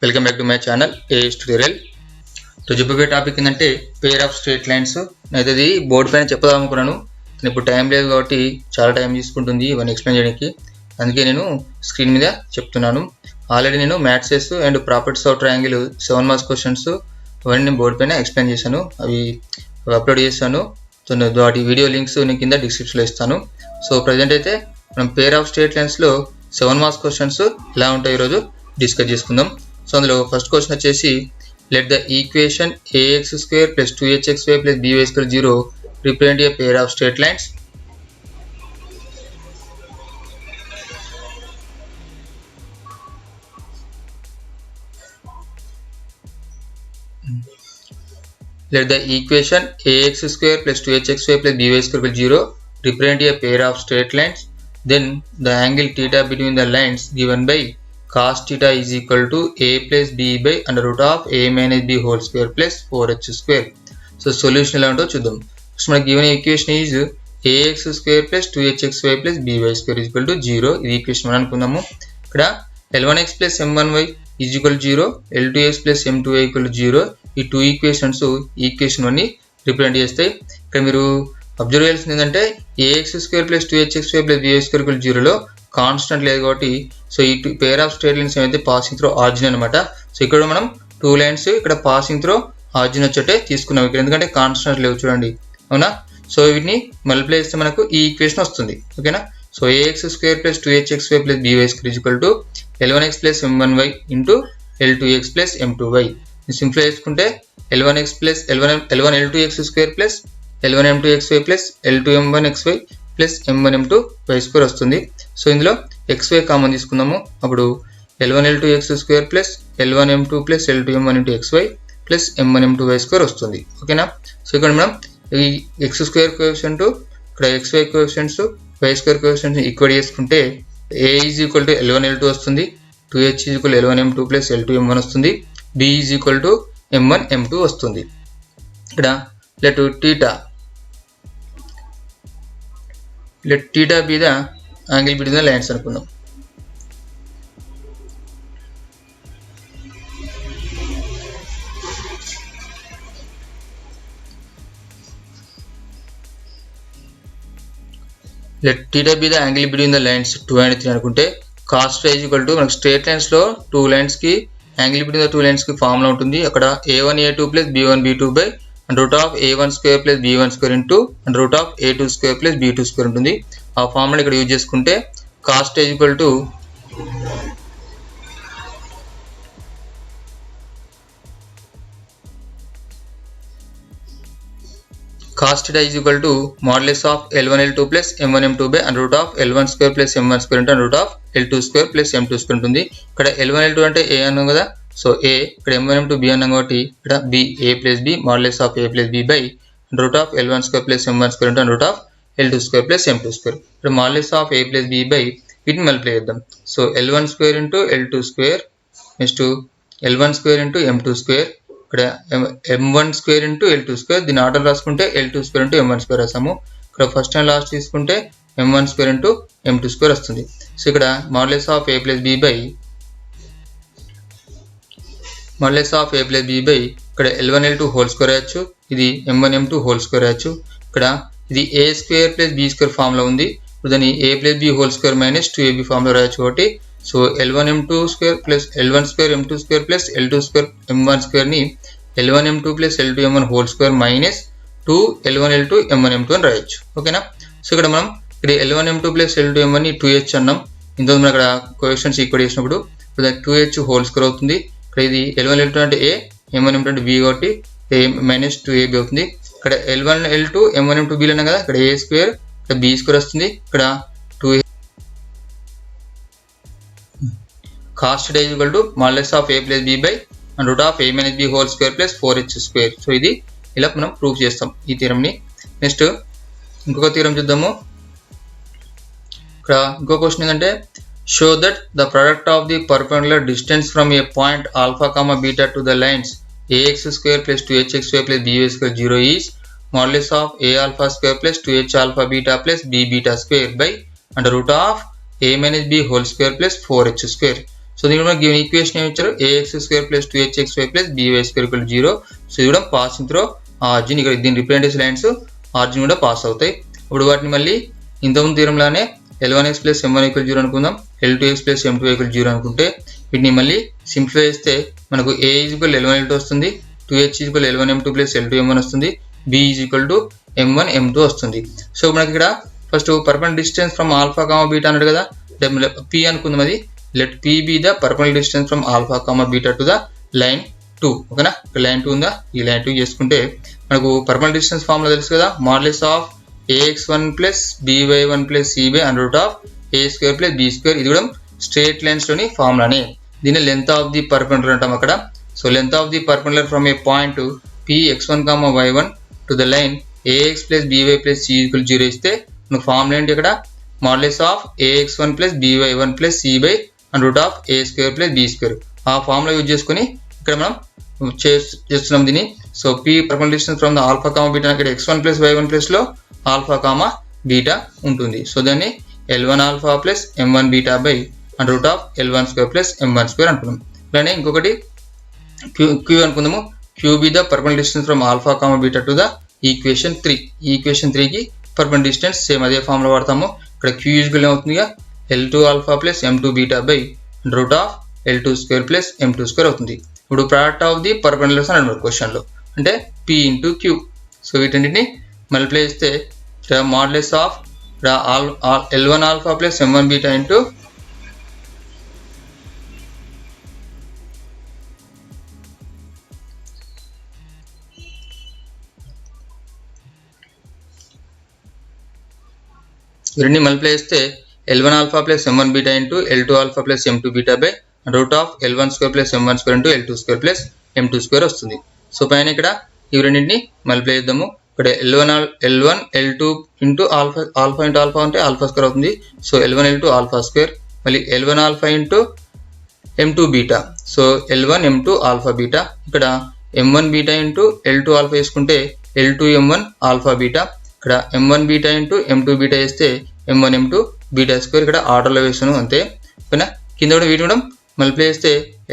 Welcome back to my channel AS tutorial. చెప్పే topic ఏంటంటే pair of straight lines. అయితే ఇది బోర్డు పైన చెప్పదాం అనుకున్నాను, ఇప్పుడు టైం లేదు కాబట్టి చాలా టైం తీసుకుంటుంది ఇవన్నీ ఎక్స్ప్లెయిన్ చేయడానికి, అందుకే నేను స్క్రీన్ మీద చెప్తున్నాను. ఆల్రెడీ నేను matrices and properties of triangle 7 marks questions అవన్నీ నేను బోర్డు పైన ఎక్స్ప్లెయిన్ చేశాను, అవి అప్లోడ్ చేశాను. వాటి వీడియో లింక్స్ నేను కింద డిస్క్రిప్షన్లో ఇస్తాను. సో ప్రజెంట్ అయితే మనం పేర్ ఆఫ్ స్ట్రేట్ లైన్స్లో 7 మార్క్స్ క్వశ్చన్స్ ఎలా ఉంటాయి ఈరోజు డిస్కస్ చేసుకుందాం. సో అందులో ఫస్ట్ క్వశ్చన్ వచ్చేసి, let the equation ax² + 2hxy + by² 0 represent a pair of straight lines. Let the equation ax² + 2hxy + by² 0 represent a pair of straight lines. Then the angle theta between the lines given by cos theta is equal to a plus b by under root of a minus b whole square plus 4h square. So solution ఎలా ఉంటుందో చూద్దాం. First మనకి given equation is ax² + 2hxy + by² is equal to 0. ఇది equation మనం అనుకుందాము. ఇక్కడ l1x + m1y is equal to 0, l2x + m2y equal to 0. ఈ two equations equation 1 ని రిప్రజెంట్ చేస్తాయి. ఇక్కడ మీరు అబ్జర్వ్ చేయాల్సింది ఏంటంటే ax² + 2hxy + by² equal to 0 లో కాన్స్టెంట్ లేదు కాబట్టి, సో ఈ పేర్ ఆఫ్ స్ట్రేట్ లైన్స్ ఏమైతే పాసింగ్ త్రూ ఆరిజిన్ అనమాట. సో ఇక్కడ మనం 2 లైన్స్ ఇక్కడ పాసింగ్ త్రూ ఆరిజిన్ వచ్చేటే తీసుకున్నాం ఇక్కడ, ఎందుకంటే కాన్స్టెంట్ లేవు చూడండి, అవునా. సో వీటిని మల్టిప్లై చేస్తే మనకు ఈ ఈక్వేషన్ వస్తుంది, ఓకేనా. So ax² + 2hxy + by² is equal to l1x + m1y into l2x + m2y. Simplify చేసుకుంటే l1x + l1l2x² + l1m2xy + l2m1xy + m1m2y² వస్తుంది. సో ఇందులో xy కామన్ తీసుకుందాము, అప్పుడు l1l2x² + l1m2 + l2m1 × xy + m1m2y² వస్తుంది, ఓకేనా. సో ఇక్కడ మనం ఈ x² కోఎఫిషియంట్, ఇక్కడ xy coefficients, y² coefficients equal చేసుకుంటే a is equal to l1l2 వస్తుంది, 2h is equal to l1m2 + l2m1 వస్తుంది, b is equal to m1m2 వస్తుంది. ఇక్కడ let theta be the angle between the lines అనుకుందాం. let theta be the angle between the lines 2 and 3 అనుకుంటే cos θ is equal to మనకు straight lines లో 2 lines కి angle between the 2 lines కి formula ఉంటుంది. అక్కడ a1a2 + b1b2 by under root of a1² + b1² into under root of a2² + b2² ఉంటుంది. ఆ formula ఇక్కడ యూజ్ చేసుకుంటే cos θ is equal to modulus of l1l2 + m1m2 by under root of l1² + m1² into under root of l2² + m2² ఉంటుంది. ఇక్కడ l1l2 అంటే a అన్నాం కదా, so a, ఇక్కడ m1m2 b అన్నాం కాబట్టి ఇక్కడ b, a + b modulus of a + b by under root of l1² + m1² into under root of l2² + m2². ఇక్కడ modulus of a + b by వీటిని మల్టిప్లై చేద్దాం. So l1² into l2², next l1² into m2², ఇక్కడ m1² into l2², దీని order రాసుకుంటే l2² into m1² రాసాము. ఇక్కడ first and last తీసుకుంటే m1² into m2² వస్తుంది. So ఇక్కడ modulus of a + b by ఇక్కడ l1l2 హోల్ స్క్వేర్ రాయొచ్చు, ఇది m1m2 హోల్ స్క్వేర్ రాయొచ్చు. ఇక్కడ ఇది a² + b² ఫార్ములా ఉంది, దాన్ని a + b whole square - 2ab formula రాయొచ్చు కాబట్టి, so l1m2² + l1² m2² + l2² m1² ని l1m2 + l2m1 whole square - 2 l1l2 m1m2 అని రాయొచ్చు, ఓకేనా. సో ఇక్కడ మనం ఇక్కడ l1m2 + l2m1 ని 2h అన్నాం, ఇందులో మనం ఇక్కడ కోఎఫిషియంట్స్ ఈక్వల్ చేసినప్పుడు 2h హోల్ స్క్వేర్ అవుతుంది. ఇక్కడ ఇది l1l2 అంటే a, m1m2 అంటే b కాబట్టి a - 2ab అవుతుంది. ఇక్కడ l1l2 m1m2 b అన్నాం కదా, ఇక్కడ a², ఇక్కడ b² వస్తుంది. ఇక్కడ 2 cos θ is equal to modulus of a + b by under root of a - b whole square plus 4h². So ఇది ఇలా మనం ప్రూఫ్ చేస్తాం ఈ థీరం ని. నెక్స్ట్ ఇంకొక థీరం చూద్దాము. ఇక్కడ ఇంకో క్వశ్చన్ ఏంటంటే, show that the product of the perpendicular distance from A point alpha, beta to the lines ax² + 2hxy + by² 0 is modulus of a⁴ + 2h⁴ beta + b β² by under root of a - b whole square plus 4h². So దీని మనకి given equation ఏమి ఇచ్చారు, ax² + 2hxy + by² 0. So ఇది కూడా passing throw ఆర్జిన్. ఇక్కడ దీని representation lines ఆర్జిన్ కూడా pass అవుతాయి. ఇప్పుడు వాటిని మళ్ళీ ఇంతకుముందు థీరంలానే L1x + M1 = 0 అనుకుందాం, L2x + M2 = 0 అనుకుంటే వీటిని మళ్ళీ సింప్లిఫై చేస్తే మనకు a = L1L2 వస్తుంది, 2h = L1M2 + L2M1 వస్తుంది, b = M1M2 వస్తుంది. సో మనకి ఇక్కడ first perpendicular distance from alpha comma beta అన్నాడు కదా, p అనుకుందాం. అది let p be the perpendicular distance from alpha comma beta to the line 2. ఓకేనా, లైన్ 2 ఉందా, ఈ లైన్ 2 చేసుకుంటే మనకు పర్పెండిక్యులర్ డిస్టెన్స్ ఫార్ములా తెలుసు కదా, modulus of ax1 + by1 + c by √a² + b². ఇది కూడా స్ట్రేట్ లైన్స్ లోని ఫార్ములానే. దీన్ని లెంత్ ఆఫ్ ది పర్పెండిక్యులర్ అంటాం అక్కడ. So length of the perpendicular from A point px1, y1 to the line ax + by + c = 0 ఇస్తే మనకు ఫార్ములా ఏంటి, ఇక్కడ modulus of ax1 + by1 + c by √a² + b². ఆ formula use చేసుకుని ఇక్కడ మనం చేస్తున్నాం దీన్ని. So p perpendicular distance from the alpha comma beta, ఇక్కడ x1 + y1 + లో ఆల్ఫా కామా బీటా ఉంటుంది. సో దాన్ని L1 alpha + M1 beta √L1² + M1² అంటున్నాం. అలానే ఇంకొకటి q అనుకుందాము, q be the perpendicular distance from alpha comma beta to the equation 3. Equation 3 కి perpendicular distance same అదే ఫార్ములా వాడతాము. ఇక్కడ q ఈక్వల్ అవుతుందిగా L2 alpha + M2 beta √L2² + M2² అవుతుంది. ఇప్పుడు ప్రోడక్ట్ ఆఫ్ ది పర్పెండిక్యులర్స్ అని అడిగారు క్వశ్చన్ లో, అంటే p × q. సో వీటన్నిటిని మల్టిప్లై చేస్తే modulus of L1 alpha + M1 beta into రెండు మల్టిప్లై చేస్తే L1 alpha + M1 beta into L2 alpha + M2 beta √L1² + M1² into L2² + M2² వస్తుంది. So పైన ఇక్కడ ఇవి రెండింటిని మల్టిప్లై చేద్దాము. ఇక్కడ L1 L2 into alpha into alpha అంటే ఆల్ఫా² అవుతుంది. సో L1 L2 ఆల్ఫా², మళ్ళీ L1 alpha into M2 beta, so L1 M2 alpha beta. ఇక్కడ M1 beta into L2 alpha వేసుకుంటే L2 M1 ఆల్ఫా బీటా. ఇక్కడ M1 beta into M2 beta వేస్తే M1 M2 బీటా². ఇక్కడ ఆర్డర్లో వేసాను అంతే. ఓకేనా, కింద కూడా వీటి కూడా మల్టిప్లై చేస్తే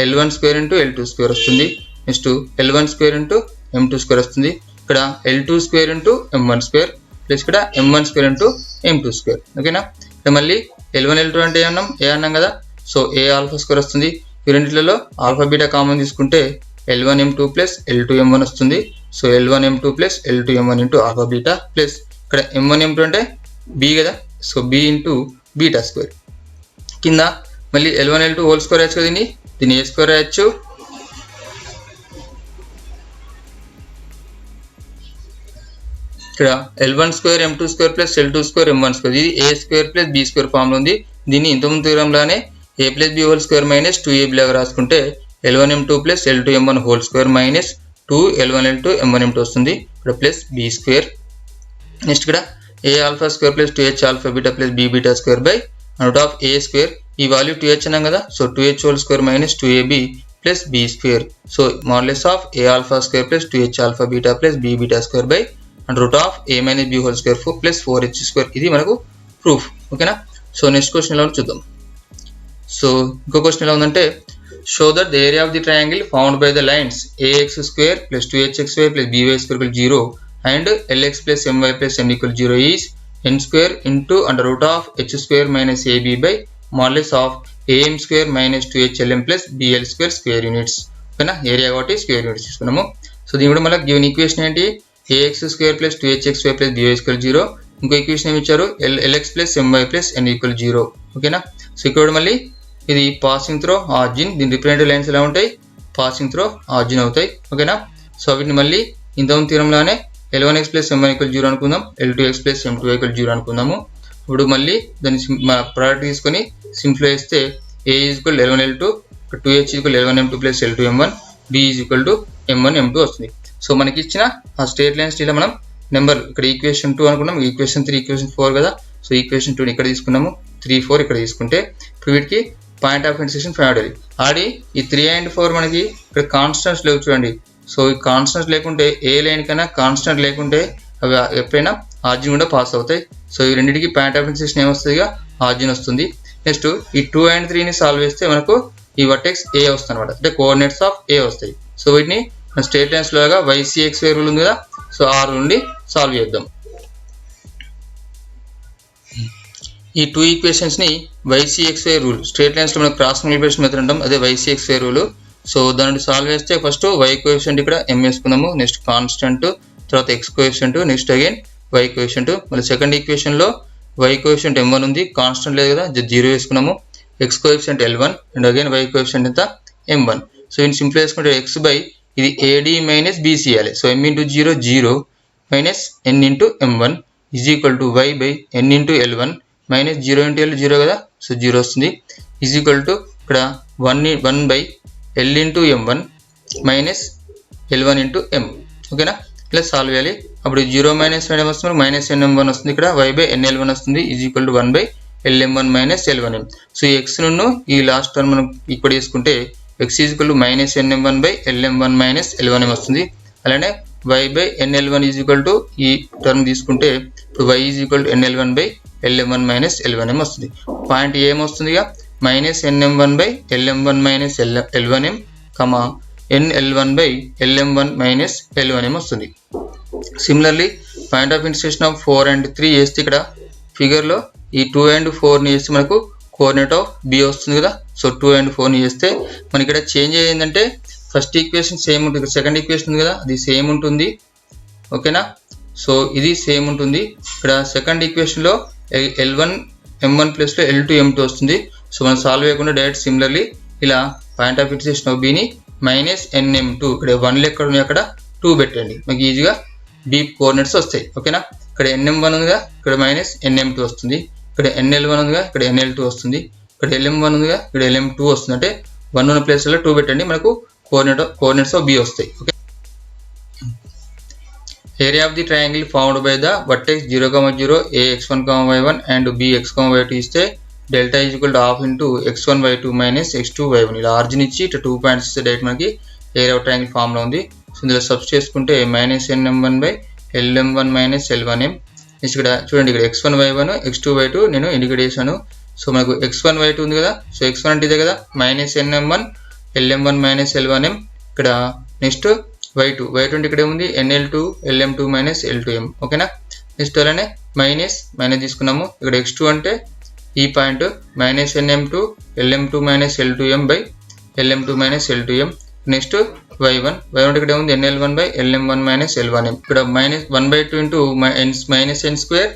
L1² ఇంటూ L2² వస్తుంది. నెక్స్ట్ L1² ఇంటూ M2² వస్తుంది. ఇక్కడ L2² ఇంటూ M1² ప్లస్ ఇక్కడ M1² ఇంటూ M2². ఓకేనా, ఇక్కడ మళ్ళీ L1 L2 అంటే ఏ అన్నాం కదా, సో a ఆల్ఫా² వస్తుంది. ఈ రెండిట్లలో ఆల్ఫా బీటా కామన్ తీసుకుంటే L1 M2 plus L2 M1 వస్తుంది. So L1 M2 plus L2 M1 into alpha beta plus ఇక్కడ M1 M2 అంటే b కదా, సో b ఇంటూ బీటా². కింద మళ్ళీ L1 L2 హోల్ స్క్వేర్ రాయచ్చు కదా, దీన్ని a² రాయచ్చు. ఇక్కడ L1² M2² plus L2² M1², ఇది a² ప్లస్ b² ఫామ్లో ఉంది. దీన్ని ఇంతకుముందు థీరంలానే a + b whole square minus 2ab లాగా రాసుకుంటే L1 M2 plus L2 M1 whole square minus 2 L1 L2 M1 M2 వస్తుంది. ఇక్కడ ప్లస్ b². నెక్స్ట్ ఇక్కడ a alpha plus 2h alpha beta plus b beta by √a². ఈ value 2h అన్నాం కదా, so 2h whole square minus 2ab plus b². So modulus of a alpha plus 2h alpha beta plus b beta by √a - b whole square plus 4h². ఇది మనకు proof. ఓకేనా, so next question ఎలా చూద్దాం. So ఇంకో question ఎలా ఉందంటే, show that the area of the triangle found by the lines ax² + 2hxy + by² 0 and lx + my + m = 0 is n² into √h² - ab by modulus of am² - 2hlm + bl² square units. ఓకేనా, area కాబట్టి square units తీసుకున్నాము. So దీని కూడా మళ్ళీ given equation ఏంటి, ax² + 2hxy + by² 0. ఇంకో equation ఏమి ఇచ్చారు, lx + my + n = 0. ఓకేనా, సో ఇక్కడ మళ్ళీ ఇది పాసింగ్ త్రో ఆర్జిన్. దీని రిప్రజెంటేటివ్ లైన్స్ ఎలా ఉంటాయి, పాసింగ్ త్రో ఆర్జిన్ అవుతాయి. ఓకేనా, సో వీటిని మళ్ళీ ఇంతకుముందు థీరంలానే L1x + M1 = 0 అనుకుందాం, L2x + M2 = 0 అనుకుందాము. ఇప్పుడు మళ్ళీ దాన్ని ప్రోడక్ట్ తీసుకొని సింప్లిఫై చేస్తే a = L1 L2, 2h = L1 M2 + L2 M1, b = M1 M2 వస్తుంది. సో మనకి ఇచ్చిన ఆ స్ట్రేట్ లైన్స్ ఇలా మనం నెంబర్ ఇక్కడ ఈక్వేషన్ 2 అనుకున్నాం, ఈక్వేషన్ 3 ఈక్వేషన్ 4 కదా. సో ఈక్వేషన్ 2 ఇక్కడ తీసుకున్నాము, 3 4 ఇక్కడ తీసుకుంటే ఇప్పుడు వీటికి పాయింట్ ఆఫ్ ఇంటర్సెక్షన్ ఫైండ్ అవుతుంది. ఆడి ఈ 3 and 4 మనకి ఇక్కడ కాన్స్టెంట్స్ లేవు చూడండి. సో ఈ కాన్స్టెంట్స్ లేకుంటే ఏ లైన్ కన్నా కాన్స్టెంట్ లేకుంటే అవి ఎప్పుడైనా ఆర్జిన్ కూడా పాస్ అవుతాయి. సో ఈ రెండింటికి పాయింట్ ఆఫ్ ఇంటర్సెక్షన్ ఏమొస్తుంది, ఆర్జిన్ వస్తుంది. నెక్స్ట్ ఈ 2 and 3ని సాల్వ్ చేస్తే మనకు ఈ వర్టెక్స్ ఏ వస్తుంది అనమాట, అంటే కోఆర్డినేట్స్ ఆఫ్ ఏ వస్తాయి. సో వీటిని స్ట్రేట్ లైన్స్ లాగా YCXY రూల్ ఉంది కదా, సో ఆ రూల్ నుండి సాల్వ్ చేద్దాం. ఈ టూ ఈక్వేషన్స్ ని YCXY రూల్, స్ట్రేట్ లైన్స్ లో మనం క్రాస్ మల్టిప్లికేషన్ మెథడ్ అంటాం, అదే YCXY రూల్. సో దాన్ని సాల్వ్ చేస్తే ఫస్ట్ y కోఎఫిషియంట్ ఇక్కడ m వేసుకుందాము, నెక్స్ట్ కాన్స్టెంట్, తర్వాత x coefficient, next again y coefficient. మళ్ళీ సెకండ్ ఈక్వేషన్ లో y కోఎఫిషియంట్ m1 ఉంది, కాన్స్టెంట్ లేదు కదా, 0 వేసుకున్నాము. x coefficient L1 and again y coefficient ఎంత m1. సో ఇది సింపుల్ చేసుకుంటే x బై ఇది AD మైనస్ BC చేయాలి. So m into 0 0 minus n into m1 is equal to y by n into L1 minus 0 into L 0 కదా, so 0 వస్తుంది. Is equal to ఇక్కడ 1 by L into m1 minus L1 into m. ఓకేనా, ఇలా solve చేయాలి. అప్పుడు 0 minus n వస్తుంది, minus nm1 వస్తుంది, ఇక్కడ y బై nl1 వస్తుంది is equal to 1 by Lm1 minus L1m. So ఈ x ను ఈ లాస్ట్ టర్మ్ మనం ఇక్కడ తీసుకుంటే x is equal to minus nm1 by Lm1 minus L1m వస్తుంది. అలానే y by nl1 is equal to ఈ టర్మ్ తీసుకుంటే ఇప్పుడు y is equal to nl1 by Lm1 minus L1m వస్తుంది. పాయింట్ ఏమొస్తుందిగా minus nm1 by Lm1 minus L1m comma nl1 by Lm1 minus L1m వస్తుంది. Similarly point of intersection of 4 and 3 వేస్తే ఇక్కడ figure లో ఈ 2 and 4 ని వేస్తే మనకు కోఆర్డినేట్ ఆఫ్ B వస్తుంది కదా. సో 2 and 4 ని వేస్తే మనకి ఇక్కడ చేంజ్ అయ్యిందంటే ఫస్ట్ ఈక్వేషన్ సేమ్ ఉంటుంది, సెకండ్ ఈక్వేషన్ ఉంది కదా అది సేమ్ ఉంటుంది. ఓకేనా, సో ఇది సేమ్ ఉంటుంది. ఇక్కడ సెకండ్ ఈక్వేషన్ లో L1 m1 ప్లస్ లో L2 m2 వస్తుంది. సో మనం సాల్వ్ చేయకుండా డైరెక్ట్ సిమిలర్లీ ఇలా point of intersection of B ని మైనస్ nm2, ఇక్కడ 1 ఎక్కడ ఉంది అక్కడ 2 పెట్టండి, మనకి ఈజీగా B కోఆర్డినేట్స్ వస్తాయి. ఓకేనా, ఇక్కడ nm1 ఉందిగా, ఇక్కడ మైనస్ nm2 వస్తుంది, ఇక్కడ nl1 ఉందిగా, ఇక్కడ nl2 వస్తుంది, ఇక్కడ lm1 ఉందిగా, ఇక్కడ lm2 వస్తుంది. అంటే 1 ఉన్న ప్లేస్ లో 2 పెట్టండి, మనకు కోఆర్డినేట్స్ ఆఫ్ B వస్తాయి. Okay, area of the triangle found by the vertex 0, 0 ax1, y1 and bx, y2 ఇస్తే delta is equal to half into x1, y2 minus x2, y1. ఇలా ఆర్జిన్ ఇచ్చి ఇట్లా 2 పాయింట్స్ ఇస్తే డైరెక్ట్ మనకి ఏరియా ఆఫ్ ట్రయాంగిల్ ఫామ్ లో ఉంది. So ఇందులో subs చేసుకుంటే minus nm1 by Lm1 minus L1m. Next ఇక్కడ చూడండి, ఇక్కడ x1, y1, x2, y2 నేను ఇండికేట్ చేశాను. సో మనకు x1, y2 ఉంది కదా, సో x1 అంటే ఇదే కదా, minus nm1 Lm1 minus L1m. ఇక్కడ నెక్స్ట్ y2 అంటే ఇక్కడ ఏముంది nl2 Lm2 మైనస్ L2m. ఓకేనా, నెక్స్ట్ అలానే మైనస్ తీసుకున్నాము. ఇక్కడ x2 అంటే ఈ point minus nm2 Lm2 minus L2m by Lm2 minus L2m. Next y1 ఇక్కడ ఏముంది nl1 by Lm1 minus L1m. ఇక్కడ minus 1/2 into minus n square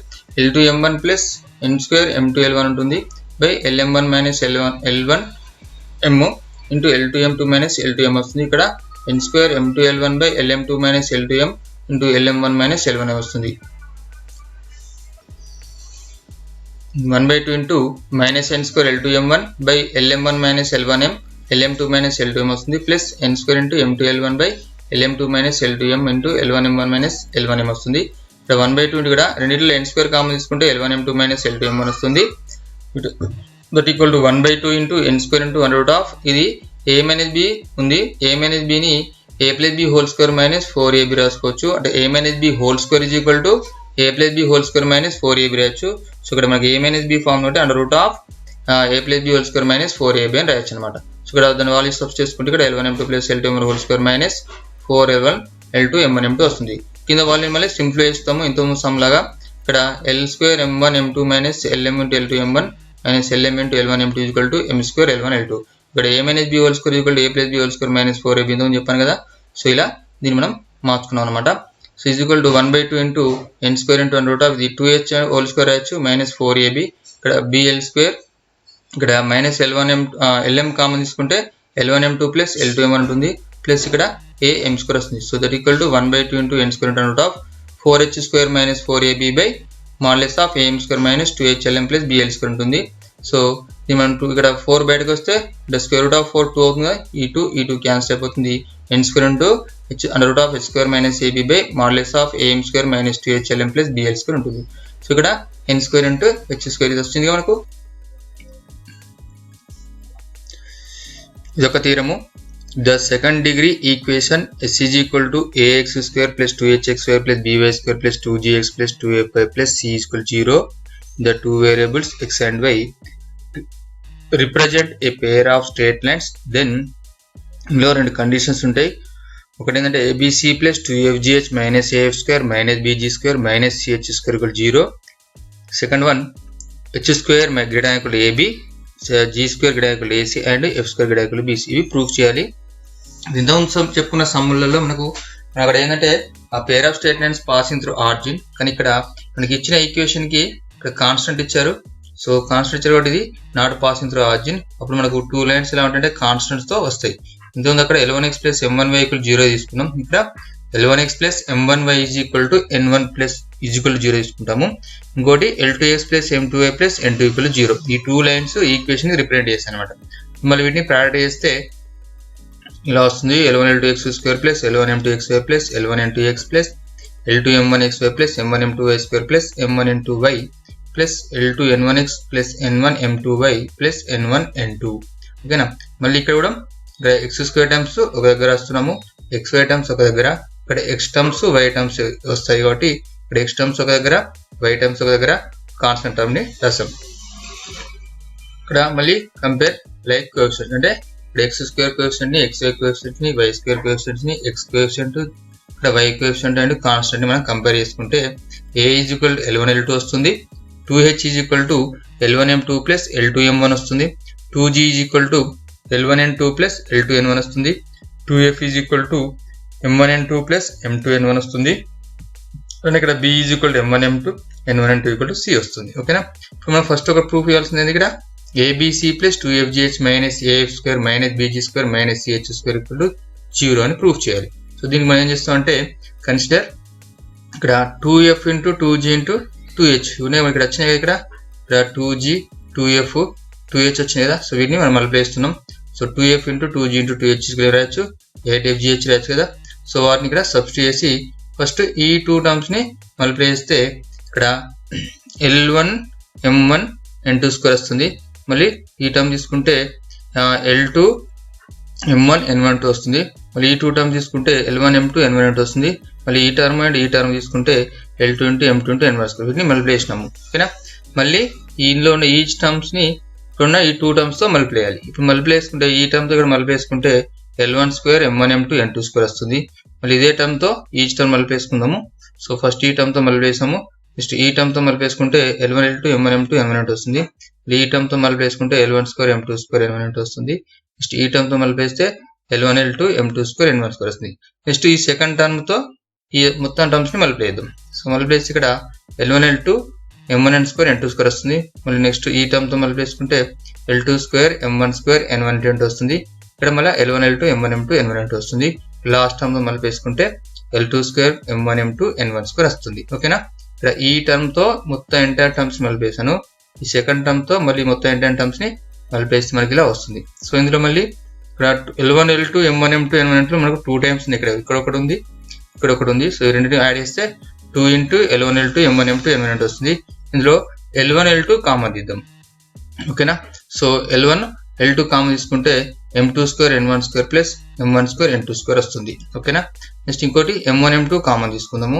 L2m1 plus n square m2 L1 ఉంటుంది by Lm1 minus L1m into L2m2 minus L2m వస్తుంది. ఇక్కడ n square m2 L1 by Lm2 minus L2m into Lm1 minus L1m వస్తుంది. 1/2 into minus n square L2m1 by Lm1 minus L1m Lm2 minus L2m వస్తుంది plus n square into m2 L1 by Lm2 minus L2m into L1m1 minus L1m వస్తుంది. ఇక్కడ 1/2 ఇక్కడ రెండిట్లో n square common తీసుకుంటే L1m2 minus L2m1 వస్తుంది. That equal to 1/2 into n square into 1/2 ఇది a minus b ఉంది. a minus b ని a plus b whole square minus 4ab రాసుకోవచ్చు. అంటే a minus b whole square is equal to a plus b whole square minus 4ab రాయొచ్చు. So ఇక్కడ మనకి a minus b form ఉంటే a plus b whole square minus 4ab అని రాయొచ్చు అనమాట. So ఇక్కడ దాని వాల్యూ సబ్స్టిట్యూట్ చేసుకుంటే ఇక్కడ L1m2 plus L2m whole square minus 4L1 L2 m1m2 వస్తుంది. కింద వాల్యూని మళ్ళీ సింప్లిఫై చేస్తాము ఇంతకుముందు సమ్ లాగా. ఇక్కడ L square m1 m2 minus Lm into L2 m1 minus Lm into L1 m2 equal to m square L1 L2. ఇక్కడ a minus b whole square equal to a plus b whole square minus 4ab అని చెప్పాను కదా. So ఇలా దీన్ని మనం మార్చుకున్నాం అనమాట. So is equal to 1/2 into n square into 1/2 ఇది 2h హోల్ స్క్వేర్ రాయొచ్చు మైనస్ 4ab. ఇక్కడ bl స్క్వేర్ ఇక్కడ మైనస్ Lm కామన్ తీసుకుంటే L1m2 ప్లస్ L2m1 ఉంటుంది ప్లస్ ఇక్కడ am స్క్వేర్ వస్తుంది. So that equal to 1/2 into n square into 4h square minus 4ab by modulus of am square minus 2hlm plus bl square ఉంటుంది. So ఇది మనం ఇక్కడ 4 బయటకు వస్తే స్క్వేర్ రూట్ ఆఫ్ 4 2 అవుతుంది, ఈ 2 క్యాన్సిల్ అయిపోతుంది. n square into under root of h square minus ab by modulus of am square minus 2hlm plus bl square ఉంటుంది. సో ఇక్కడ n square into h square ఇది వస్తుంది మనకు. ఇదొక థీరము. The second degree equation s is equal to ax square plus 2hx square plus by square plus 2gx plus 2fy plus c is equal to 0. The two variables x and y represent a pair of straight lines. Then ఇందులో రెండు conditions ఉంటాయి. ఒకటి ఏంటంటే ABC plus 2fgh minus AF square minus BG square minus CH square equal 0. Second one H square greater than equal AB, G square greater than equal AC and F square greater than equal BC. ఇవి proof చేయాలి. ఇంతకుముందు చెప్పుకున్న సమ్ములలో మనకు అక్కడ ఏంటంటే ఆ pair of straight lines passing through origin, కానీ ఇక్కడ మనకి ఇచ్చిన ఈక్వేషన్ కి ఇక్కడ కాన్స్టెంట్ ఇచ్చారు. సో కాన్స్టెంట్ ఇచ్చారు కాబట్టి ఇది నాట్ పాసింగ్ త్రూ ఆరిజిన్. అప్పుడు మనకు 2 లైన్స్ ఎలా ఉంటాయంటే కాన్స్టెంట్స్ తో వస్తాయి. ఇంతకుముందు అక్కడ L1x ప్లస్ M1y ఈక్వల్ 0 తీసుకున్నాం. ఇక్కడ L1x plus M1y is equal to N1 plus is equal 0 తీసుకుంటాము. ఇంకోటి L2x plus M2y plus N2 equal 0. ఈ 2 లైన్స్ ఈక్వేషన్ ని రిప్రజెంట్ చేస్తాయి అనమాట. మళ్ళీ వీటిని ప్రాడక్ట్ చేస్తే ఇలా వస్తుంది. L1L2x² plus L1M2xy plus L1N2x plus L2M1xy plus M1M2y² plus M1N2y plus L2N1x plus N1M2y plus N1N2. ఓకేనా. మళ్ళీ ఇక్కడ కూడా x² టర్మ్స్ ఒక దగ్గర రాస్తున్నాము, xy టర్మ్స్ ఒక దగ్గర, ఇక్కడ x టర్మ్స్ y టర్మ్స్ వస్తాయి కాబట్టి ఇక్కడ x టర్మ్స్ ఒక దగ్గర, y టర్మ్స్ ఒక దగ్గర, కాన్స్టెంట్ టర్మ్ ని రాస్తాం. ఇక్కడ మళ్ళీ కంపేర్ లైక్ కోఎఫిషియంట్ అంటే ఇక్కడ x² కోఎఫిషియంట్ ని, xy కోఎఫిషియంట్ ని, y² కోఎఫిషియంట్ ని, x కోఎఫిషియంట్, ఇక్కడ y కోఎఫిషియంట్ అండ్ కాన్స్టెంట్ ని మనం కంపేర్ చేసుకుంటే a ఈజ్ ఈక్వల్ L1L2 వస్తుంది, 2h is equal to L1M2 plus L2M1 వస్తుంది, 2g is equal to L1N2 plus L2N1 వస్తుంది, 2f is equal to M1N2 plus M2N1 వస్తుంది, and ఇక్కడ b is equal to M1M2 N1N2 equal to c వస్తుంది. ఓకేనా. ఇప్పుడు మనం first ఒక proof ఇవ్వాల్సింది ఇక్కడ ABC plus 2fgh minus AF square minus BG square minus CH square equal to 0 అని ప్రూఫ్ చేయాలి. సో దీనికి మనం ఏం చేస్తాం అంటే కన్సిడర్ ఇక్కడ 2f into 2g into 2h ఉన్నాయి ఇక్కడ వచ్చినాయి కదా, ఇక్కడ 2g 2f 2h వచ్చినాయి కదా. సో వీటిని మనం మల్టిప్లై చేస్తున్నాం. So 2f into 2g into 2h రాయొచ్చు, 8fgh రాయొచ్చు కదా. సో వాటిని ఇక్కడ సబ్స్టిట్యూట్ చేసి ఫస్ట్ ఈ 2 టర్మ్స్ ని మల్టిప్లై చేస్తే ఇక్కడ L1 M1 N2 స్క్వేర్ వస్తుంది. మళ్ళీ ఈ టర్మ్ తీసుకుంటే L2 M1 N12 వస్తుంది. మళ్ళీ ఈ 2 టర్మ్ తీసుకుంటే L1 M2 N1 వస్తుంది. మళ్ళీ ఈ టర్మ్ అండ్ ఈ టర్మ్ తీసుకుంటే L2 into M2 into N1 square వీటిని మల్టిప్లై చేసినాము. ఓకేనా. మళ్ళీ ఇందులో ఉన్న ఈచ్ టర్మ్స్ ని ఇప్పుడున్న ఈ 2 టర్మ్స్ తో మల్టిప్లై చేయాలి. ఇప్పుడు మల్టిప్లై చేసుకుంటే ఈ టర్మ్ తో ఇక్కడ మల్టిప్లై చేసుకుంటే L1 square M1 M2 N2 square వస్తుంది. మళ్ళీ ఇదే టర్మ్ తో ఈచ్ టర్మ్ మల్టిప్లై చేసుకుందాము. సో ఫస్ట్ ఈ టర్మ్ తో మల్టిప్లై చేసాము, నెక్స్ట్ ఈ టర్మ్ తో మల్టిప్లై చేసుకుంటే L1 L2 M1 M2 N1 వస్తుంది. ఈ టర్మ్ తో మల్టిప్లై చేసుకుంటే L1 square M2 square N1 వస్తుంది. నెక్స్ట్ ఈ టర్మ్ తో మల్టిప్లై చేస్తే L1 L2 M2 square N1 square వస్తుంది. నెక్స్ట్ ఈ సెకండ్ టర్మ్ తో ఈ మొత్తం టర్మ్స్ ని మల్టిప్లై చేద్దాం. సో మల్టిప్లై చేసి ఇక్కడ L1 L2 M1 square N2 square వస్తుంది. మళ్ళీ నెక్స్ట్ ఈ టర్మ్ తో మల్టిప్లై చేసుకుంటే L2 square M1 square N1 వస్తుంది. ఇక్కడ మళ్ళీ L1 L2 M1 M2 N1 వస్తుంది. లాస్ట్ టర్మ్ తో మల్టిప్లై చేసుకుంటే L2 square M1 M2 N1 square వస్తుంది. ఓకేనా. ఇక్కడ ఈ టర్మ్ తో మొత్తం ఎంటైర్ టర్మ్స్ మల్టిప్లై చేశాను, ఈ సెకండ్ టర్మ్ తో మళ్ళీ మొత్తం ఎంటైర్ టర్మ్స్ ని మల్టిప్లై చేస్తే మనకి ఇలా వస్తుంది. సో ఇందులో మళ్ళీ ఇక్కడ L1 L2 M1 M2 N1 మనకు 2 టైమ్స్ ఉంది. ఇక్కడ ఒకటి ఉంది, ఇక్కడ ఒకటి ఉంది. సో ఈ రెండింటిని యాడ్ చేస్తే 2 into L1 L2 M1 M2 N1 వస్తుంది. ఇందులో L1 L2 కామన్ తీద్దాం. ఓకేనా. సో L1 L2 కామన్ తీసుకుంటే M2 square N1 square plus M1 square N2 square వస్తుంది. ఓకేనా. నెక్స్ట్ ఇంకోటి M1 M2 కామన్ తీసుకుందాము.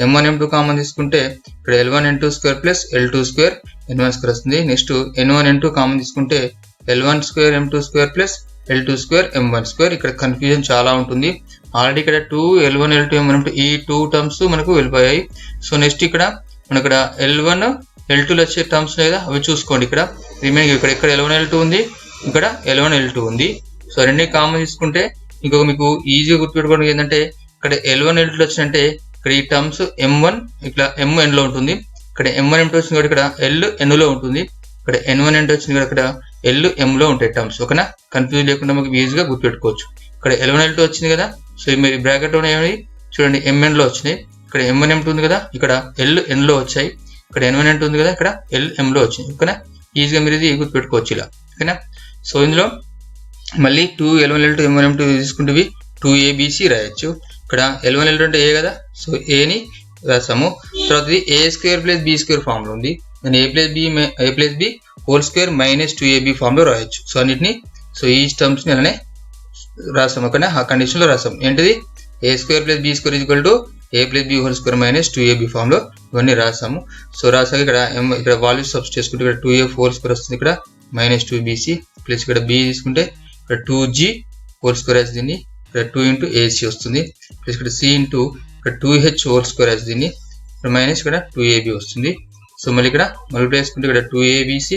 M1 M2 కామన్ తీసుకుంటే ఇక్కడ L1 N2 square plus L2 square N1 square వస్తుంది. నెక్స్ట్ N1 N2 కామన్ తీసుకుంటే L1 square M2 square plus L2 square M1 square. ఇక్కడ confusion చాలా ఉంటుంది. ఆల్రెడీ ఇక్కడ 2 L1 L2 M1 M2 ఈ 2 టర్మ్స్ మనకు వెళ్ళిపోయాయి. సో నెక్స్ట్ ఇక్కడ మన ఇక్కడ L1 L2 వచ్చే టర్మ్స్ లేదా అవి చూసుకోండి. ఇక్కడ రిమైనింగ్ ఇక్కడ L1 L2 ఉంది, ఇక్కడ L1 L2 ఉంది. సో రెండు కామన్ తీసుకుంటే ఇంకొక మీకు ఈజీగా గుర్తుపెట్టుకోవడం ఏంటంటే ఇక్కడ L1 L2 వచ్చినంటే ఇక్కడ ఈ టర్మ్స్ M1 ఇక్కడ MN లో ఉంటుంది, ఇక్కడ M1 M2 వచ్చింది ఇక్కడ LN లో ఉంటుంది, ఇక్కడ N1 N2 వచ్చింది ఇక్కడ LM లో ఉంటాయి టర్మ్స్. ఓకేనా. కన్ఫ్యూజ్ లేకుండా మనకి ఈజీగా గుర్తుపెట్టుకోవచ్చు. ఇక్కడ L1 L2 వచ్చింది కదా, సో మీరు బ్రాకెట్ ఉన్నాయి చూడండి MN లో వచ్చినాయి, ఇక్కడ M1 M2 ఉంది కదా, ఇక్కడ LN లో వచ్చాయి, ఇక్కడ N1 N2 ఉంది కదా, ఇక్కడ LM లో వచ్చింది. ఓకేనా. ఈజీగా మీరు ఇది గుర్తుపెట్టుకోవచ్చు ఇలా. ఓకేనా. సో ఇందులో మళ్ళీ 2 L1 L2 M1 M2 తీసుకుంటే 2ABC రాయొచ్చు. ఇక్కడ L1 L2 అంటే ఏ కదా, సో ఏని రాసాము. తర్వాత ఇది a square plus b square form లో ఉంది, దాన్ని a plus b whole square minus 2ab form లో రాయొచ్చు. సో అన్నిటిని సో ఈ టర్మ్స్ ని అలానే రాసాము. ఓకేనా. ఆ కండిషన్ లో రాసాము. ఏంటిది a square plus b square equal to a plus b whole square minus 2ab form లో ఇవన్నీ రాసాము. సో రాసాక ఇక్కడ ఇక్కడ వాల్యూస్ సబ్స్టిట్యూట్ చేసుకుంటే ఇక్కడ 2a హోల్ స్క్వేర్ వస్తుంది, ఇక్కడ మైనస్ 2bc ప్లస్ ఇక్కడ b తీసుకుంటే ఇక్కడ 2g హోల్ స్క్వేర్ యాజ్ దీన్ని ఇక్కడ 2 ఇంటూ ac వస్తుంది ప్లస్ ఇక్కడ c ఇంటూ ఇక్కడ 2h హోల్ స్క్వేర్ యాజ్ దీన్ని ఇక్కడ మైనస్ ఇక్కడ 2ab వస్తుంది. సో మళ్ళీ ఇక్కడ మల్టిప్లై చేసుకుంటే ఇక్కడ 2abc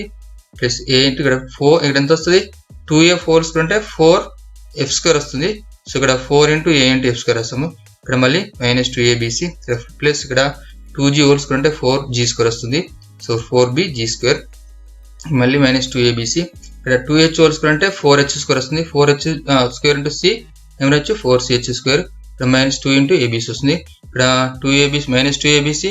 ప్లస్ a ఇంటూ ఇక్కడ 4 ఇక్కడ ఎంత వస్తుంది 2f హోల్ స్క్వేర్ అంటే 4f స్క్వేర్ వస్తుంది. సో ఇక్కడ 4 into a into f square వస్తాము ఇక్కడ మళ్ళీ మైనస్ 2abc ప్లస్ ఇక్కడ 2g హోల్ స్క్వేర్ అంటే 4g స్క్వేర్ వస్తుంది. సో 4bg స్క్వేర్ మళ్ళీ మైనస్ 2abc ఇక్కడ 2h హోల్ స్క్వేర్ అంటే 4h స్క్వేర్ వస్తుంది 4h square into c ఏమొచ్చు 4ch square ఇక్కడ మైనస్ 2 ఇంటూ abc వస్తుంది ఇక్కడ 2abc minus 2abc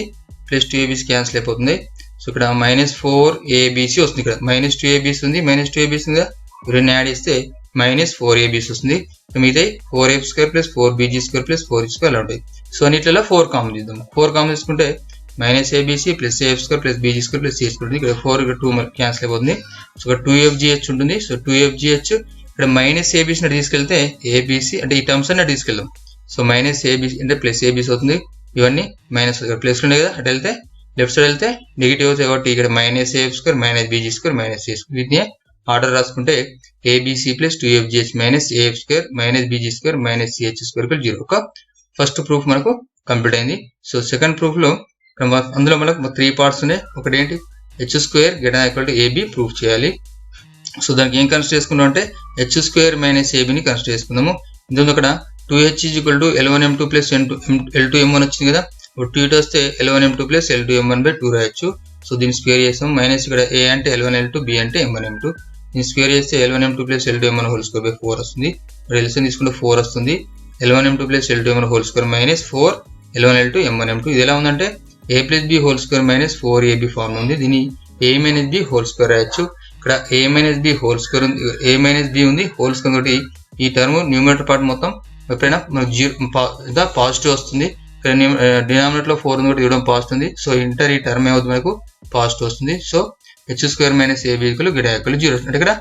plus 2abc cancel అయిపోతుంది. సో ఇక్కడ మైనస్ 4abc వస్తుంది ఇక్కడ మైనస్ 2abc ఉంది మైనస్ 2abc ఉంది రెండు యాడ్ చేస్తే మైనస్ 4abc వస్తుంది మిగతా 4f square plus 4bg square plus 4h square అలా ఉంటాయి. సో అన్నిట్లలో 4 కామన్ తీద్దాం 4 కామన్ తీసుకుంటే minus abc plus af square plus bg square plus c square ఉంటుంది ఇక్కడ 4 ఇక్కడ 2 క్యాన్సిల్ అయిపోతుంది. సో ఇక్కడ 2fgh ఉంటుంది సో 2fgh ఇక్కడ మైనస్ abc ని తీసుకెళ్తే abc అంటే ఈ టర్మ్స్ అన్ని తీసుకెళ్దాం. సో మైనస్ abc అంటే ప్లస్ abc అవుతుంది ఇవన్నీ మైనస్ ప్లస్ ఉన్నాయి కదా అటు వెళ్తే లెఫ్ట్ సైడ్ వెళ్తే నెగిటివ్ అవుతాయి కాబట్టి ఇక్కడ minus af square minus bg square minus c square వీటిని ఆర్డర్ రాసుకుంటే abc plus 2fgh minus af square minus bg square minus ch square 0 ఒక ఫస్ట్ ప్రూఫ్ మనకు కంప్లీట్ అయింది. సో సెకండ్ ప్రూఫ్ లో అందులో మనకు 3 పార్ట్స్ ఉన్నాయి ఒకటి ఏంటి h square greater equal to ab proof చేయాలి. సో దానికి ఏం కన్సిడర్ చేసుకున్నాం అంటే h స్క్వేర్ మైనస్ ab ని కన్సిడర్ చేసుకుందాము. ఇందులో అక్కడ 2h L1m2 ప్లస్ L2m1 వచ్చింది కదా 2 ఇటు వస్తే L1m2 ప్లస్ L2m1/2 రాయొచ్చు. సో దీన్ని స్క్వేర్ చేస్తాం మైనస్ ఇక్కడ a అంటే L1L2 b అంటే m1m2 దీన్ని స్క్వేర్ చేస్తే L1m2 plus L2m1 whole square 4 వస్తుంది ఎల్సిఎం తీసుకుంటే 4 వస్తుంది L1m2 plus L2m1 whole square minus 4 L1L2 m1m2 ఇది ఎలా ఉందంటే a plus b whole square minus 4ab form ఉంది దీన్ని a minus b whole square రాయొచ్చు. ఇక్కడ a minus b whole square ఉంది a మైనస్ b ఉంది హోల్ స్క్వేర్ తోటి ఈ టర్మ్ న్యూమరేటర్ పార్ట్ మొత్తం ఎప్పుడైనా మనకు 0 పాజిటివ్ వస్తుంది డినామినేటర్ లో 4 ఉంది కాబట్టి ఇవ్వడం పాజిటివ్ ఉంది. సో ఇంటర్ ఈ టర్మ్ ఏమవుతుంది మనకు పాజిటివ్ వస్తుంది. So h square minus ab greater equal 0 అంటే ఇక్కడ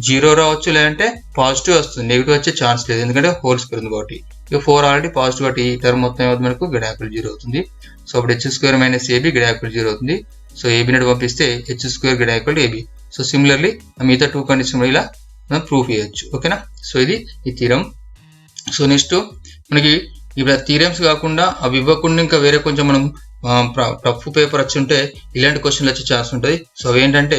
0 రావచ్చు లేదంటే పాజిటివ్ వస్తుంది నెగిటివ్ వచ్చే ఛాన్స్ లేదు ఎందుకంటే హోల్ స్క్వేర్ ఉంది కాబట్టి ఇక 4 ఆల్రెడీ పాజిటివ్ కాబట్టి ఈ టర్మ్ మొత్తం ఏమవుతుంది మనకు గ్రేటర్ ఈక్వల్ 0 అవుతుంది. సో అప్పుడు h square minus ab greater equal 0 అవుతుంది. సో ab ని పంపిస్తే h square greater equal ab. So similarly మిగతా 2 కండిషన్ ఇలా మనం ప్రూఫ్ చేయొచ్చు ఓకేనా. సో ఇది ఈ థీరం. సో నెక్స్ట్ మనకి ఇప్పుడు థీరమ్స్ కాకుండా అవి ఇవ్వకుండా ఇంకా వేరే కొంచెం మనం టఫ్ పేపర్ వచ్చి ఉంటే ఇలాంటి క్వశ్చన్లు వచ్చే ఛాన్స్ ఉంటుంది. సో అవి ఏంటంటే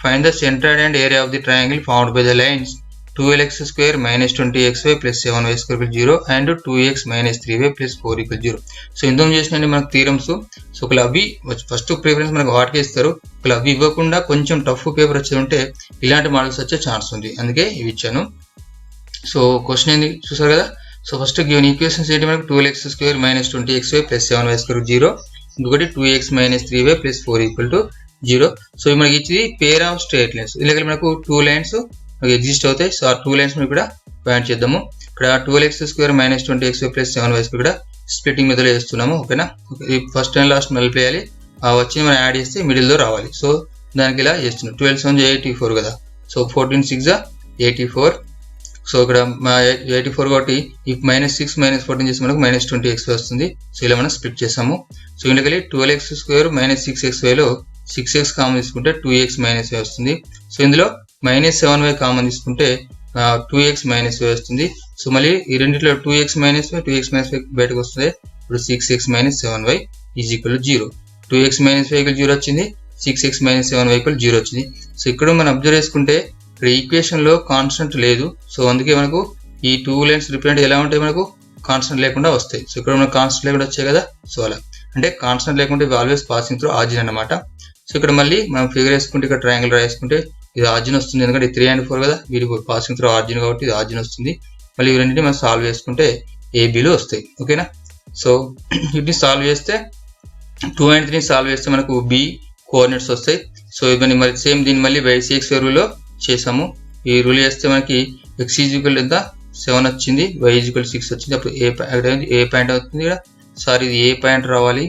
find the centre and area of the triangle found by the lines 12x square minus 20xy plus 7y square 0 and 2x minus 3y plus 4 0. So ఇందులో చేసినండి మనకు థీరమ్స్. సో ఒకవేళ అవి ఫస్ట్ ప్రిఫరెన్స్ మనకు వాటికి ఇస్తారు ఒకవేళ అవి ఇవ్వకుండా కొంచెం టఫ్ పేపర్ వచ్చి ఉంటే ఇలాంటి మోడల్స్ వచ్చే ఛాన్స్ ఉంది అందుకే ఇవి ఇచ్చాను. సో క్వశ్చన్ ఏంది చూసారు కదా. సో ఫస్ట్ గివెన్ ఈక్వేషన్స్ ఏంటి మనకు 12x square minus 20xy plus 7y square 0 ఇంకొకటి 2x minus 3y plus 4 0. So మనకి ఇచ్చింది పేర్ ఆఫ్ స్ట్రేట్ లైన్స్ ఇలా మనకు 2 లైన్స్ ఎగ్జిస్ట్ అవుతాయి. సో ఆ 2 లైన్స్ ఇక్కడ పాయింట్ చేద్దాము. ఇక్కడ 12x square minus 20xy plus 7y square ఇక్కడ స్ప్లిట్టింగ్ మెథడ్ చేస్తున్నాము ఓకేనా. ఫస్ట్ అండ్ లాస్ట్ మళ్ళీ ఆ వచ్చింది మనం యాడ్ చేస్తే మిడిల్ లో రావాలి. సో దానికి ఇలా చేస్తున్నాం 12 7 84 కదా. సో 14 6 84. సో ఇక్కడ 84 కాబట్టి ఈ మైనస్ 6 మైనస్ 14 చేసి మనకు మైనస్ 20xy వస్తుంది. సో ఇలా మనం స్ప్లిట్ చేసాము. సో ఇందులోకి 12x స్క్వేర్ మైనస్ 6xy లో 6x కామన్ తీసుకుంటే 2x మైనస్ y వస్తుంది. సో ఇందులో మైనస్ 7y కామన్ తీసుకుంటే 2x మైనస్ y వస్తుంది. సో మళ్ళీ ఈ రెండిట్లో 2x మైనస్ y బయటకు వస్తుంది. ఇప్పుడు 6x minus 7y is equal 0 2x minus y 0 వచ్చింది 6x మైనస్ 7y 0 వచ్చింది. సో ఇక్కడ మనం అబ్జర్వ్ చేసుకుంటే ఇక్కడ ఈక్వేషన్ లో కాన్స్టెంట్ లేదు. సో అందుకే మనకు ఈ 2 లైన్స్ రిప్రజెంట్ ఎలా ఉంటాయి మనకు కాన్స్టెంట్ లేకుండా వస్తాయి. సో ఇక్కడ మనకు కాన్స్టెంట్ లేకుండా వచ్చాయి కదా. సో అలా అంటే కాన్స్టెంట్ లేకుంటే ఆల్వేస్ పాసింగ్ త్రూ ఆర్జిన్ అన్నమాట. సో ఇక్కడ మళ్ళీ మనం ఫిగర్ వేసుకుంటే ఇక్కడ ట్రయాంగిల్ రాసుకుంటే ఇది ఆర్జిన్ వస్తుంది ఎందుకంటే 3 and 4 కదా వీటి పాసింగ్ త్రూ ఆర్జిన్ కాబట్టి ఇది ఆర్జిన్ వస్తుంది. మళ్ళీ ఈ రెండింటిని మనం సాల్వ్ చేసుకుంటే ఏబీలు వస్తాయి ఓకేనా. సో వీటిని సాల్వ్ చేస్తే 2 and 3 సాల్వ్ చేస్తే మనకు బి కోఆర్డినేట్స్ వస్తాయి. సో ఇవన్నీ మరి సేమ్ దీన్ని మళ్ళీ బై సిఎక్స్ రూల్లో చేసాము. ఈ రూల్ చేస్తే మనకి x ఈక్వల్ ఎంత 7 వచ్చింది y ఈక్వల్ 6 వచ్చింది. అప్పుడు ఏ పాయింట్ అవుతుంది ఇక్కడ సారీ ఇది ఏ పాయింట్ రావాలి.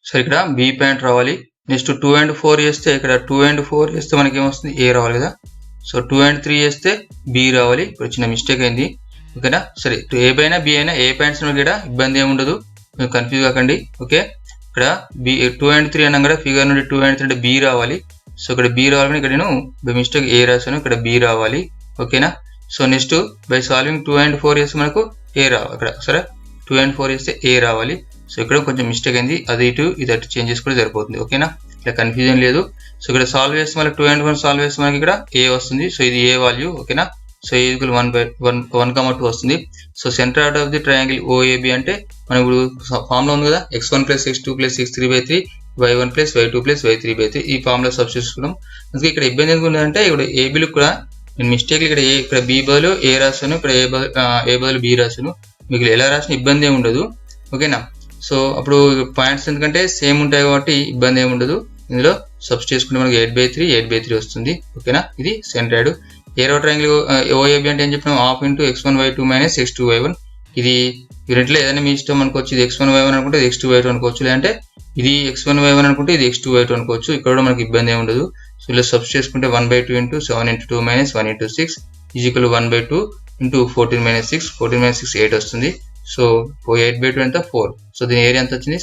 సో ఇక్కడ బి పాయింట్ రావాలి. నెక్స్ట్ 2 and 4 చేస్తే ఇక్కడ 2 and 4 చేస్తే మనకి ఏమొస్తుంది ఏ రావాలి కదా. సో 2 and 3 చేస్తే బి రావాలి. ఇప్పుడు చిన్న మిస్టేక్ అయింది ఓకేనా. సరే ఏ అయినా బి అయినా ఏ పాయింట్స్ ఇక్కడ ఇబ్బంది ఏమి ఉండదు, మీరు కన్ఫ్యూజ్ కాకండి ఓకే. ఇక్కడ బి 2 and 3 అన్నాం కదా, ఫిగర్ నుండి 2 and 3 అంటే బి రావాలి. సో ఇక్కడ బి రావాలని ఇక్కడ నేను బై మిస్టేక్ ఏ రాశాను, ఇక్కడ బి రావాలి ఓకేనా. So next by solving 2 and 4 చేస్తే మనకు ఏ రావాలి ఇక్కడ. సరే 2 and 4 చేస్తే ఏ రావాలి. సో ఇక్కడ కొంచెం మిస్టేక్ అయింది, అది ఇటు ఇది అటు చేంజ్ చేసుకుంటే సరిపోతుంది ఓకేనా. ఇలా కన్ఫ్యూజన్ లేదు. సో ఇక్కడ సాల్వ్ చేస్తే మనకి 2 and 1 సాల్వ్ చేస్తే మనకి ఇక్కడ ఏ వస్తుంది. సో ఇది ఏ వాల్యూ ఓకేనా. సో ఏ ఈక్వల్ 1/1,2 వస్తుంది. So centre out of the triangle ఓఏబి అంటే మనం ఇప్పుడు ఫార్ములా ఉంది కదా, x1 + x2 + x3/3 y1 + y2 + y3/3 ఈ ఫార్ములా సబ్స్టిట్యూట్ చేసుకున్నాం. అందుకే ఇక్కడ ఇబ్బంది ఎందుకు ఉందంటే ఇక్కడ ఏబిలు కూడా నేను మిస్టేక్ ఇక్కడ బి బదులు ఏ రాశాను, ఇక్కడ ఏ బదులు బి రాశాను. మీకు ఎలా రాసిన ఇబ్బంది ఏమి ఉండదు ఓకేనా. సో అప్పుడు పాయింట్స్ ఎందుకంటే సేమ్ ఉంటాయి కాబట్టి ఇబ్బంది ఏమి ఉండదు. ఇందులో సబ్స్టిట్యూట్ చేసుకుంటే మనకి 8/3 వస్తుంది ఓకేనా. ఇది సెంటర్డ్ ఏరో ట్రయాంగిల్ ఓఏబి అంటే ఏం చెప్పినాం, half into x1 y2 minus x2 y1. ఇది రెంట్లో ఏదైనా మీ ఇష్టం అనుకోవచ్చు. ఇది x1 y1 అనుకుంటే ఇది x2 y2 అనుకోవచ్చు, లేదంటే ఇది x1 y1 అనుకుంటే ఇది x2 y2 అనుకోవచ్చు. ఇక్కడ కూడా మనకి ఇబ్బంది ఏమి ఉండదు. సో ఇలా సబ్స్టిట్యూట్ చేసుకుంటే 1/2 into 7 into 2 minus 1 into 6 is equal 1/2 into 14 minus 6 14 minus 6 8 వస్తుంది. సో 8/2 ఎంత 4. సో దీని ఏరియా ఎంత వచ్చింది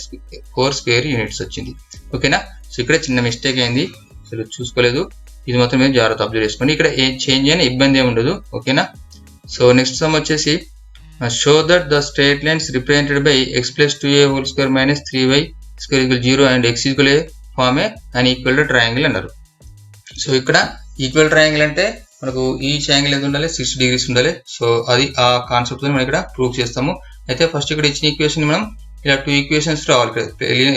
4 స్క్వేర్ యూనిట్స్ వచ్చింది ఓకేనా. సో ఇక్కడ చిన్న మిస్టేక్ అయింది, అసలు చూసుకోలేదు. ఇది మొత్తం మీద జాగ్రత్త అబ్జర్వ్ చేసుకోండి. ఇక్కడ ఏ చేంజ్ అయినా ఇబ్బంది ఏమి ఉండదు ఓకేనా. సో నెక్స్ట్ సమ్ వచ్చేసి show that the straight lines represented by x + 2a whole square minus 3y square equal 0 and x equal a form a and equal triangle అన్నారు. సో ఇక్కడ ఈక్వల్ ట్రయాంగిల్ అంటే మనకు ఈచ్ యాంగిల్ ఎంత ఉండాలి 60 degrees ఉండాలి. So అది ఆ concept మనం ఇక్కడ ప్రూవ్ చేస్తాము. అయితే ఫస్ట్ ఇక్కడ ఇచ్చిన ఈక్వేషన్ మనం ఇలా 2 ఈక్వేషన్స్ రావాలి.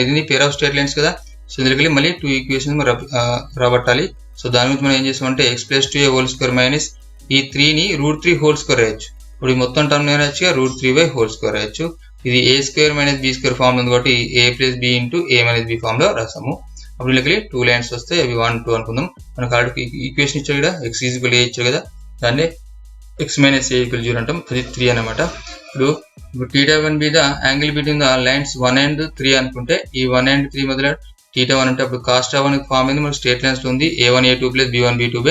ఇది పేర్ ఆఫ్ స్ట్రేట్ లైన్స్ కదా. సో ఇందులోకి మళ్ళీ 2 ఈక్వేషన్స్ రాబట్టాలి. సో దాని గురించి మనం ఏం చేస్తామంటే x + 2a whole square minus ఈ 3ని √3 హోల్ స్క్వేర్ రాయొచ్చు. ఇప్పుడు ఈ మొత్తం టర్మ్ రాయొచ్చుగా √3/, హోల్ స్క్వేర్ రాయొచ్చు. ఇది a² - b² ఫామ్ ఉంది కాబట్టి a + b into a - b form లో రాసాము. అప్పుడు వీళ్ళకి 2 లైన్స్ వస్తాయి, అవి 1 2 అనుకుందాం. మనకు ఆల్రెడీ ఈక్వేషన్ ఇచ్చారు కదా, x = a ఇచ్చారు కదా, దాన్ని x - a = 0 అంటాం. అది 3 అనమాట. ఇప్పుడు θ1 మీద angle between the lines 1 and 3 అనుకుంటే ఈ 1 and 3 మధ్యలో θ1 అంటే అప్పుడు cos θ1 ఫామ్ అయింది. మనకు స్ట్రేట్ లైన్స్ లో ఉంది a1 a2 + b1 b2 √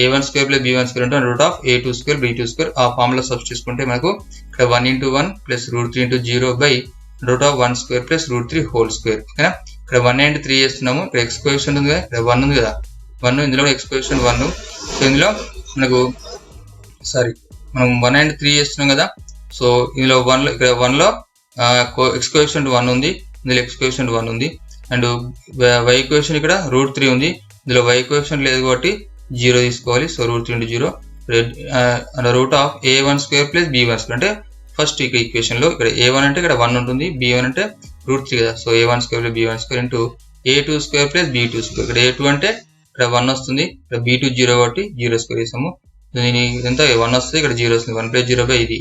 a1² + b1² √ a2² b2². ఆ ఫార్ములా సబ్స్టిట్యూట్ చేసుకుంటే మనకు ఇక్కడ 1 × 1 + √3 × 0 /√1² + √3 హోల్ స్క్వేర్ ఓకేనా. ఇక్కడ 1 and 3 చేస్తున్నాము. ఇక్కడ x కోఎఫిషియంట్ ఉంది కదా, ఇక్కడ 1 ఉంది కదా, 1 ఇందులో x కోఎఫిషియంట్ 1. సో ఇందులో మనకు మనం 1 and 3 చేస్తున్నాం కదా. సో ఇందులో 1 లో ఇక్కడ 1 లో x కోఎఫిషియంట్ 1 ఉంది, ఇందులో x కోఎఫిషియంట్ 1 ఉంది. అండ్ y కోఎఫిషియంట్ ఇక్కడ √3 ఉంది, ఇందులో y కోఎఫిషియంట్ లేదు కాబట్టి 0 తీసుకోవాలి. సో √3 × 0 √a1² + b1² అంటే ఫస్ట్ ఈక్వేషన్ లో ఇక్కడ a1 అంటే ఇక్కడ 1 ఉంటుంది, b1 అంటే √3 కదా. So a1² + b1² into a2² + b2². ఇక్కడ a2 అంటే ఇక్కడ 1 వస్తుంది, ఇక్కడ b2 0 కాబట్టి 0² వేసాము. దీని ఇదంతా 1 వస్తుంది, ఇక్కడ 0 వస్తుంది. 1 + 0 ఇది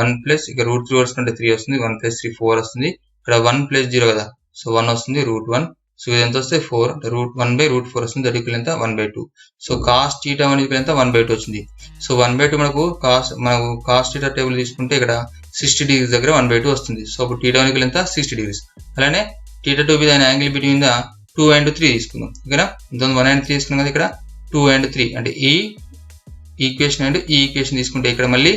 1 ప్లస్ ఇక్కడ √3 వస్తుంటే 3 వస్తుంది, 1 + 3 4 వస్తుంది. ఇక్కడ 1 + 0 కదా, సో 1 వస్తుంది √1. సో ఇది ఎంత వస్తే 4 √1/√4 వస్తుంది, దట్ ఈక్వల్ ఎంత 1/2. సో cos θ1 ఈక్వల్ ఎంత 1/2 వచ్చింది. సో 1/2 మనకు cos θ టేబుల్ తీసుకుంటే ఇక్కడ 60 degrees దగ్గర 1/2 వస్తుంది. సో అప్పుడు θ1 ఈక్వల్ ఎంత 60 degrees. అలానే θ2 మీద యాంగిల్ బిట్వీన్ ద 2 and 3 తీసుకుందాం ఓకేనా. ఇంతకుముందు 1 and 3 తీసుకున్నాం కదా, ఇక్కడ 2 and 3 అంటే ఈ ఈక్వేషన్ అండ్ ఈ ఈక్వేషన్ తీసుకుంటే ఇక్కడ మళ్ళీ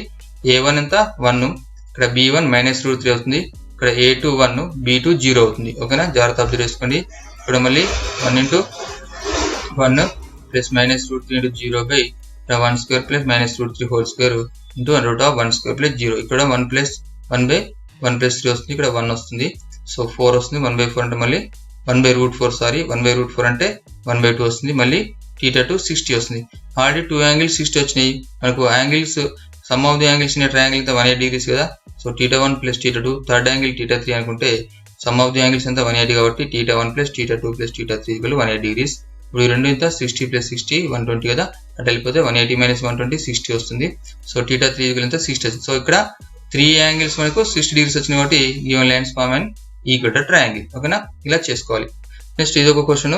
a1 ఎంత 1, ఇక్కడ b1 -√3 అవుతుంది, ఇక్కడ a2 1, b2 0 అవుతుంది ఓకేనా. జాగ్రత్త అబ్జర్వ్ చేసుకోండి. ఇక్కడ మళ్ళీ 1 × 1 + -√3 × 0 /1² + -√3 హోల్ స్క్వేర్ ఇంటూ √1² + 0. ఇక్కడ 1 + 1/3 వస్తుంది, ఇక్కడ 1 వస్తుంది. సో 4 వస్తుంది. 1/4 అంటే మళ్ళీ 1/√4 1/√4 అంటే 1/2 వస్తుంది. మళ్ళీ θ2 60 వస్తుంది. ఆల్రెడీ 2 యాంగిల్స్ 60 వచ్చినాయి. మనకు angles some of the angles in triangle అంతా 180 degrees కదా. సో θ1 + θ2, థర్డ్ యాంగిల్ θ3 అనుకుంటే సమ్ ఆఫ్ ది యాంగిల్స్ అంతా 180 కాబట్టి θ1 + θ2 + θ3 = 180 degrees. ఇప్పుడు ఈ రెండు ఇంత 60 + 60 120 కదా, అటు వెళ్ళిపోతే 180 - 120 60 వస్తుంది. సో θ3 ఎంత 60 వస్తుంది. సో ఇక్కడ 3 యాంగిల్స్ మనకు 60 degrees వచ్చినాయి కాబట్టి given lines form and equal triangle ఓకేనా. ఇలా చేసుకోవాలి. నెక్స్ట్ ఇది ఒక క్వశ్చన్.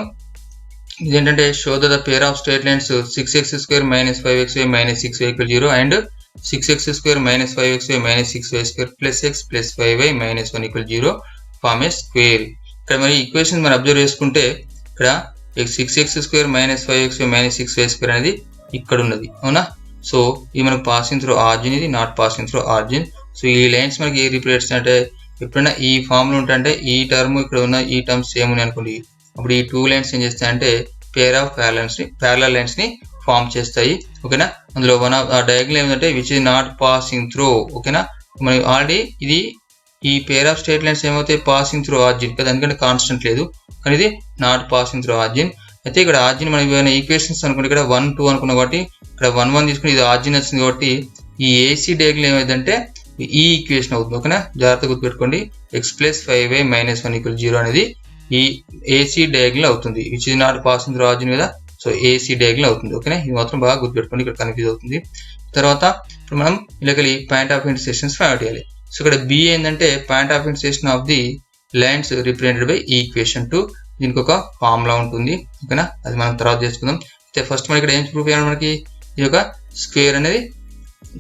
ఇదేంటంటే show the pair of straight lines 6x² - 5xy - 6y = 0 and 6x² - 5xy - 6y² + x + 5y - 1 = 0 form a square. ఇక్కడ మరి ఈక్వేషన్ మనం అబ్జర్వ్ చేసుకుంటే ఇక్కడ 6x² - 5xy - 6y² అనేది ఇక్కడ ఉన్నది అవునా. సో ఇది మనకు పాసింగ్ త్రూ ఆరిజిన్, ఇది not passing through origin. So ఈ లైన్స్ మనకి ఏ రిప్రజెంట్స్ అంటే ఎప్పుడైనా ఈ ఫామ్ లో ఉంటే ఈ టర్మ్ ఇక్కడ ఉన్న ఈ టర్మ్స్ సేమ్ ఉన్నాయి అనుకోండి, అప్పుడు ఈ టూ లైన్స్ ఏం చేస్తాయంటే పేర్ ఆఫ్ ప్యారలల్ లైన్స్ ని ఫామ్ చేస్తాయి ఓకేనా. అందులో వన్ ఆఫ్ డయాగ్నల్ ఏమిటంటే which is not passing through ఓకేనా. మనకి ఆల్రెడీ ఇది ఈ పేర్ ఆఫ్ స్ట్రైట్ లైన్స్ ఏమవుతాయి పాసింగ్ త్రూ ఆరిజిన్ కదా, ఎందుకంటే కాన్స్టెంట్ లేదు, కానీ ఇది నాట్ పాసింగ్ త్రూ ఆరిజిన్. అయితే ఇక్కడ ఆరిజిన్ మనం ఏమైనా ఈక్వేషన్స్ అనుకుంటే ఇక్కడ 1 2 అనుకున్నాం కాబట్టి ఇక్కడ 1 1 తీసుకుని ఇది ఆరిజిన్ వచ్చింది కాబట్టి ఈ ఏసీ డయాగ్నల్ ఏమైందంటే ఈ ఈక్వేషన్ అవుతుంది ఓకేనా. జాగ్రత్తగా గుర్తుపెట్టుకోండి, x + 5y - 1 = 0 అనేది ఈ ఏసీ డయాగ్నల్ అవుతుంది, which is not passing through origin కదా. సో ఏసీ డయాగ్నల్ అవుతుంది ఓకేనా. ఇది మాత్రం బాగా గుర్తుపెట్టుకోండి, ఇక్కడ కన్ఫ్యూజ్ అవుతుంది. తర్వాత ఇప్పుడు మనం ఇలాగలి point of intersections find out చేయాలి. సో ఇక్కడ బి ఏంటంటే point of intersection of the lines represented by equation 2. దీనికి ఒక ఫార్ములా ఉంటుంది ఓకేనా, అది మనం తర్వాత చేసుకుందాం. అయితే ఫస్ట్ మనం ఇక్కడ ఏం ప్రూఫ్ చేయాలి, మనకి ఈ యొక్క స్క్వేర్ అనేది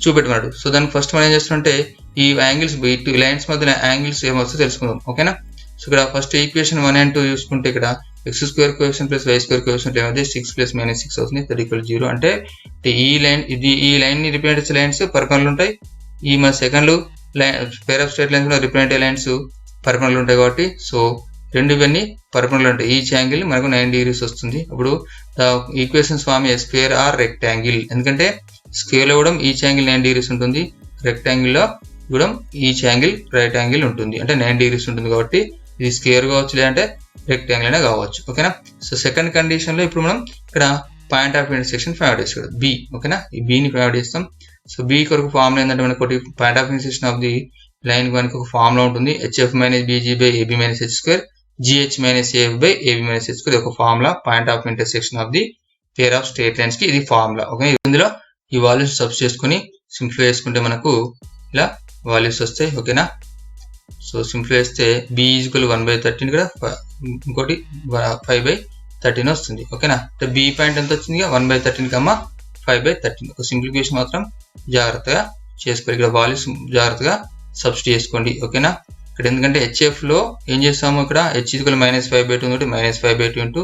చూపెట్టుకున్నాడు. సో దానికి ఫస్ట్ మనం ఏం చేస్తామంటే ఈ యాంగిల్స్ ఈ టూ లైన్స్ మధ్య యాంగిల్స్ ఏమొస్తుందో తెలుసుకుందాం ఓకేనా. సో ఇక్కడ ఫస్ట్ ఈక్వేషన్ 1 and 2 చూసుకుంటే ఇక్కడ x² coefficient plus y² coefficient ఏమైతే 6 + - 6 అవుతుంది, = 0. అంటే ఈ లైన్ ఈ లైన్ ని రిప్రజెంట్ చేసే లైన్స్ పర్పెండిక్యులర్ ఉంటాయి, ఈ మన second pair of straight lines represent అయ్యే లైన్స్ పర్పెండిక్యులర్ ఉంటాయి కాబట్టి సో రెండు ఇవన్నీ పర్పెండిక్యులర్ ఉంటాయి. ఈచ్ యాంగిల్ మనకు 9 degrees వస్తుంది. అప్పుడు equations form a square or rectangle, ఎందుకంటే స్క్వేర్ లో కూడా ఈచ్ యాంగిల్ 9 degrees ఉంటుంది, రెక్టాంగిల్ లో కూడా ఈచ్ యాంగిల్ రైట్ యాంగిల్ ఉంటుంది, అంటే 9 degrees ఉంటుంది. కాబట్టి ఇది స్క్వేర్ కావచ్చు లేదంటే రెక్టాంగిల్ అయినా కావచ్చు ఓకేనా. సో సెకండ్ కండిషన్ లో ఇప్పుడు మనం ఇక్కడ point of intersection find out చేస్తాం బి ఓకేనా. ఈ బిని ఫైండ్ అవుట్ చేస్తాం. సో బి కొరకు ఫార్ములా ఏంటంటే మనకు ఒకటి point of intersection of the line మనకి ఒక ఫార్ములా ఉంటుంది, hf - bg/ab - h², gh - af/ab - h². ఒక formula point of intersection of the pair of straight lines కి ఇది ఫార్ములా ఓకే. ఇందులో ఈ వాల్యూస్ సబ్స్టిట్యూట్ చేసుకుని సింప్లిఫై చేసుకుంటే మనకు ఇలా వాల్యూస్ వస్తాయి ఓకేనా. సో సింప్లిఫై చేస్తే b = 1/13 ఇక్కడ ఇంకోటి 5/13 వస్తుంది ఓకేనా. అంటే b పాయింట్ ఎంత వచ్చింది 1/13, 5/13. ఒక సింప్లిఫికేషన్ మాత్రం జాగ్రత్తగా చేసుకోవాలి, ఇక్కడ వాల్యూస్ జాగ్రత్తగా సబ్స్టిట్యూట్ చేసుకోండి ఓకేనా. ఇక్కడ ఎందుకంటే hf లో ఏం చేస్తాము, ఇక్కడ h = -5/2 ఉంది, -5/2 ఇంటూ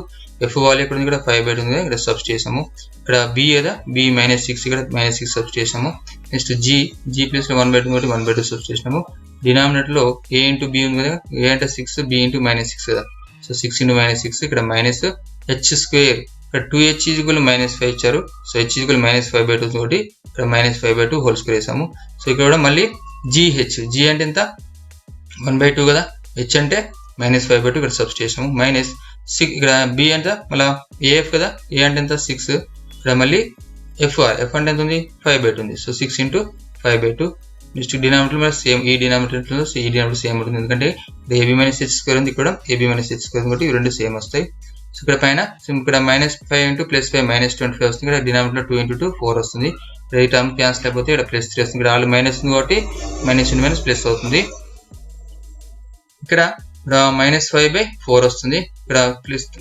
f వాల్యూ ఇక్కడ ఉంది, ఇక్కడ 5/2 ఉంది, ఇక్కడ సబ్స్టిట్యూట్ చేసాము. ఇక్కడ b కదా b -6, ఇక్కడ -6 సబ్స్టిట్యూట్ చేసాము. నెక్స్ట్ g ప్లస్ 1/2 కాబట్టి 1/2 సబ్స్టిట్యూట్ చేసాము. డినామినేటర్ లో a ఇంటూ b ఉంది కదా, a అంటే 6, b ఇంటూ -6 కదా. సో 6 × -6 ఇక్కడ -h², ఇక్కడ 2h = -5 ఇచ్చారు. సో h = -5/2 తోటి ఇక్కడ -5/2 హోల్ స్క్వేర్ వేసాము. సో ఇక్కడ కూడా మళ్ళీ g అంటే ఎంత 1/2 కదా, h అంటే -5/2 ఇక్కడ సబ్స్టిట్యూట్ చేసాము. -6 ఇక్కడ b అంటే మళ్ళీ af కదా, a అంటే ఎంత 6, ఇక్కడ మళ్ళీ f అంటే ఎంత ఉంది 5/2 ఉంది. సో 6 × 5/2. నెక్స్ట్ డినామినేటర్ మీద సేమ్, ఈ డినామినేటర్ సేమ్ ఉంటుంది, ఎందుకంటే ఇక్కడ ab - h² ఉంది, ఇక్కడ ab - h² కాబట్టి ఇవి రెండు సేమ్ వస్తాయి. సో ఇక్కడ పైన ఇక్కడ -5 × +5 -25 వస్తుంది, ఇక్కడ డినామినేటర్ 2 × 2 4 వస్తుంది. ఈ టర్మ్ క్యాన్సిల్ అయిపోతే ఇక్కడ +3 వస్తుంది, ఇక్కడ ఆల్ మైనస్ ఉంది కాబట్టి -+ అవుతుంది. ఇక్కడ -5/4 వస్తుంది, ఇక్కడ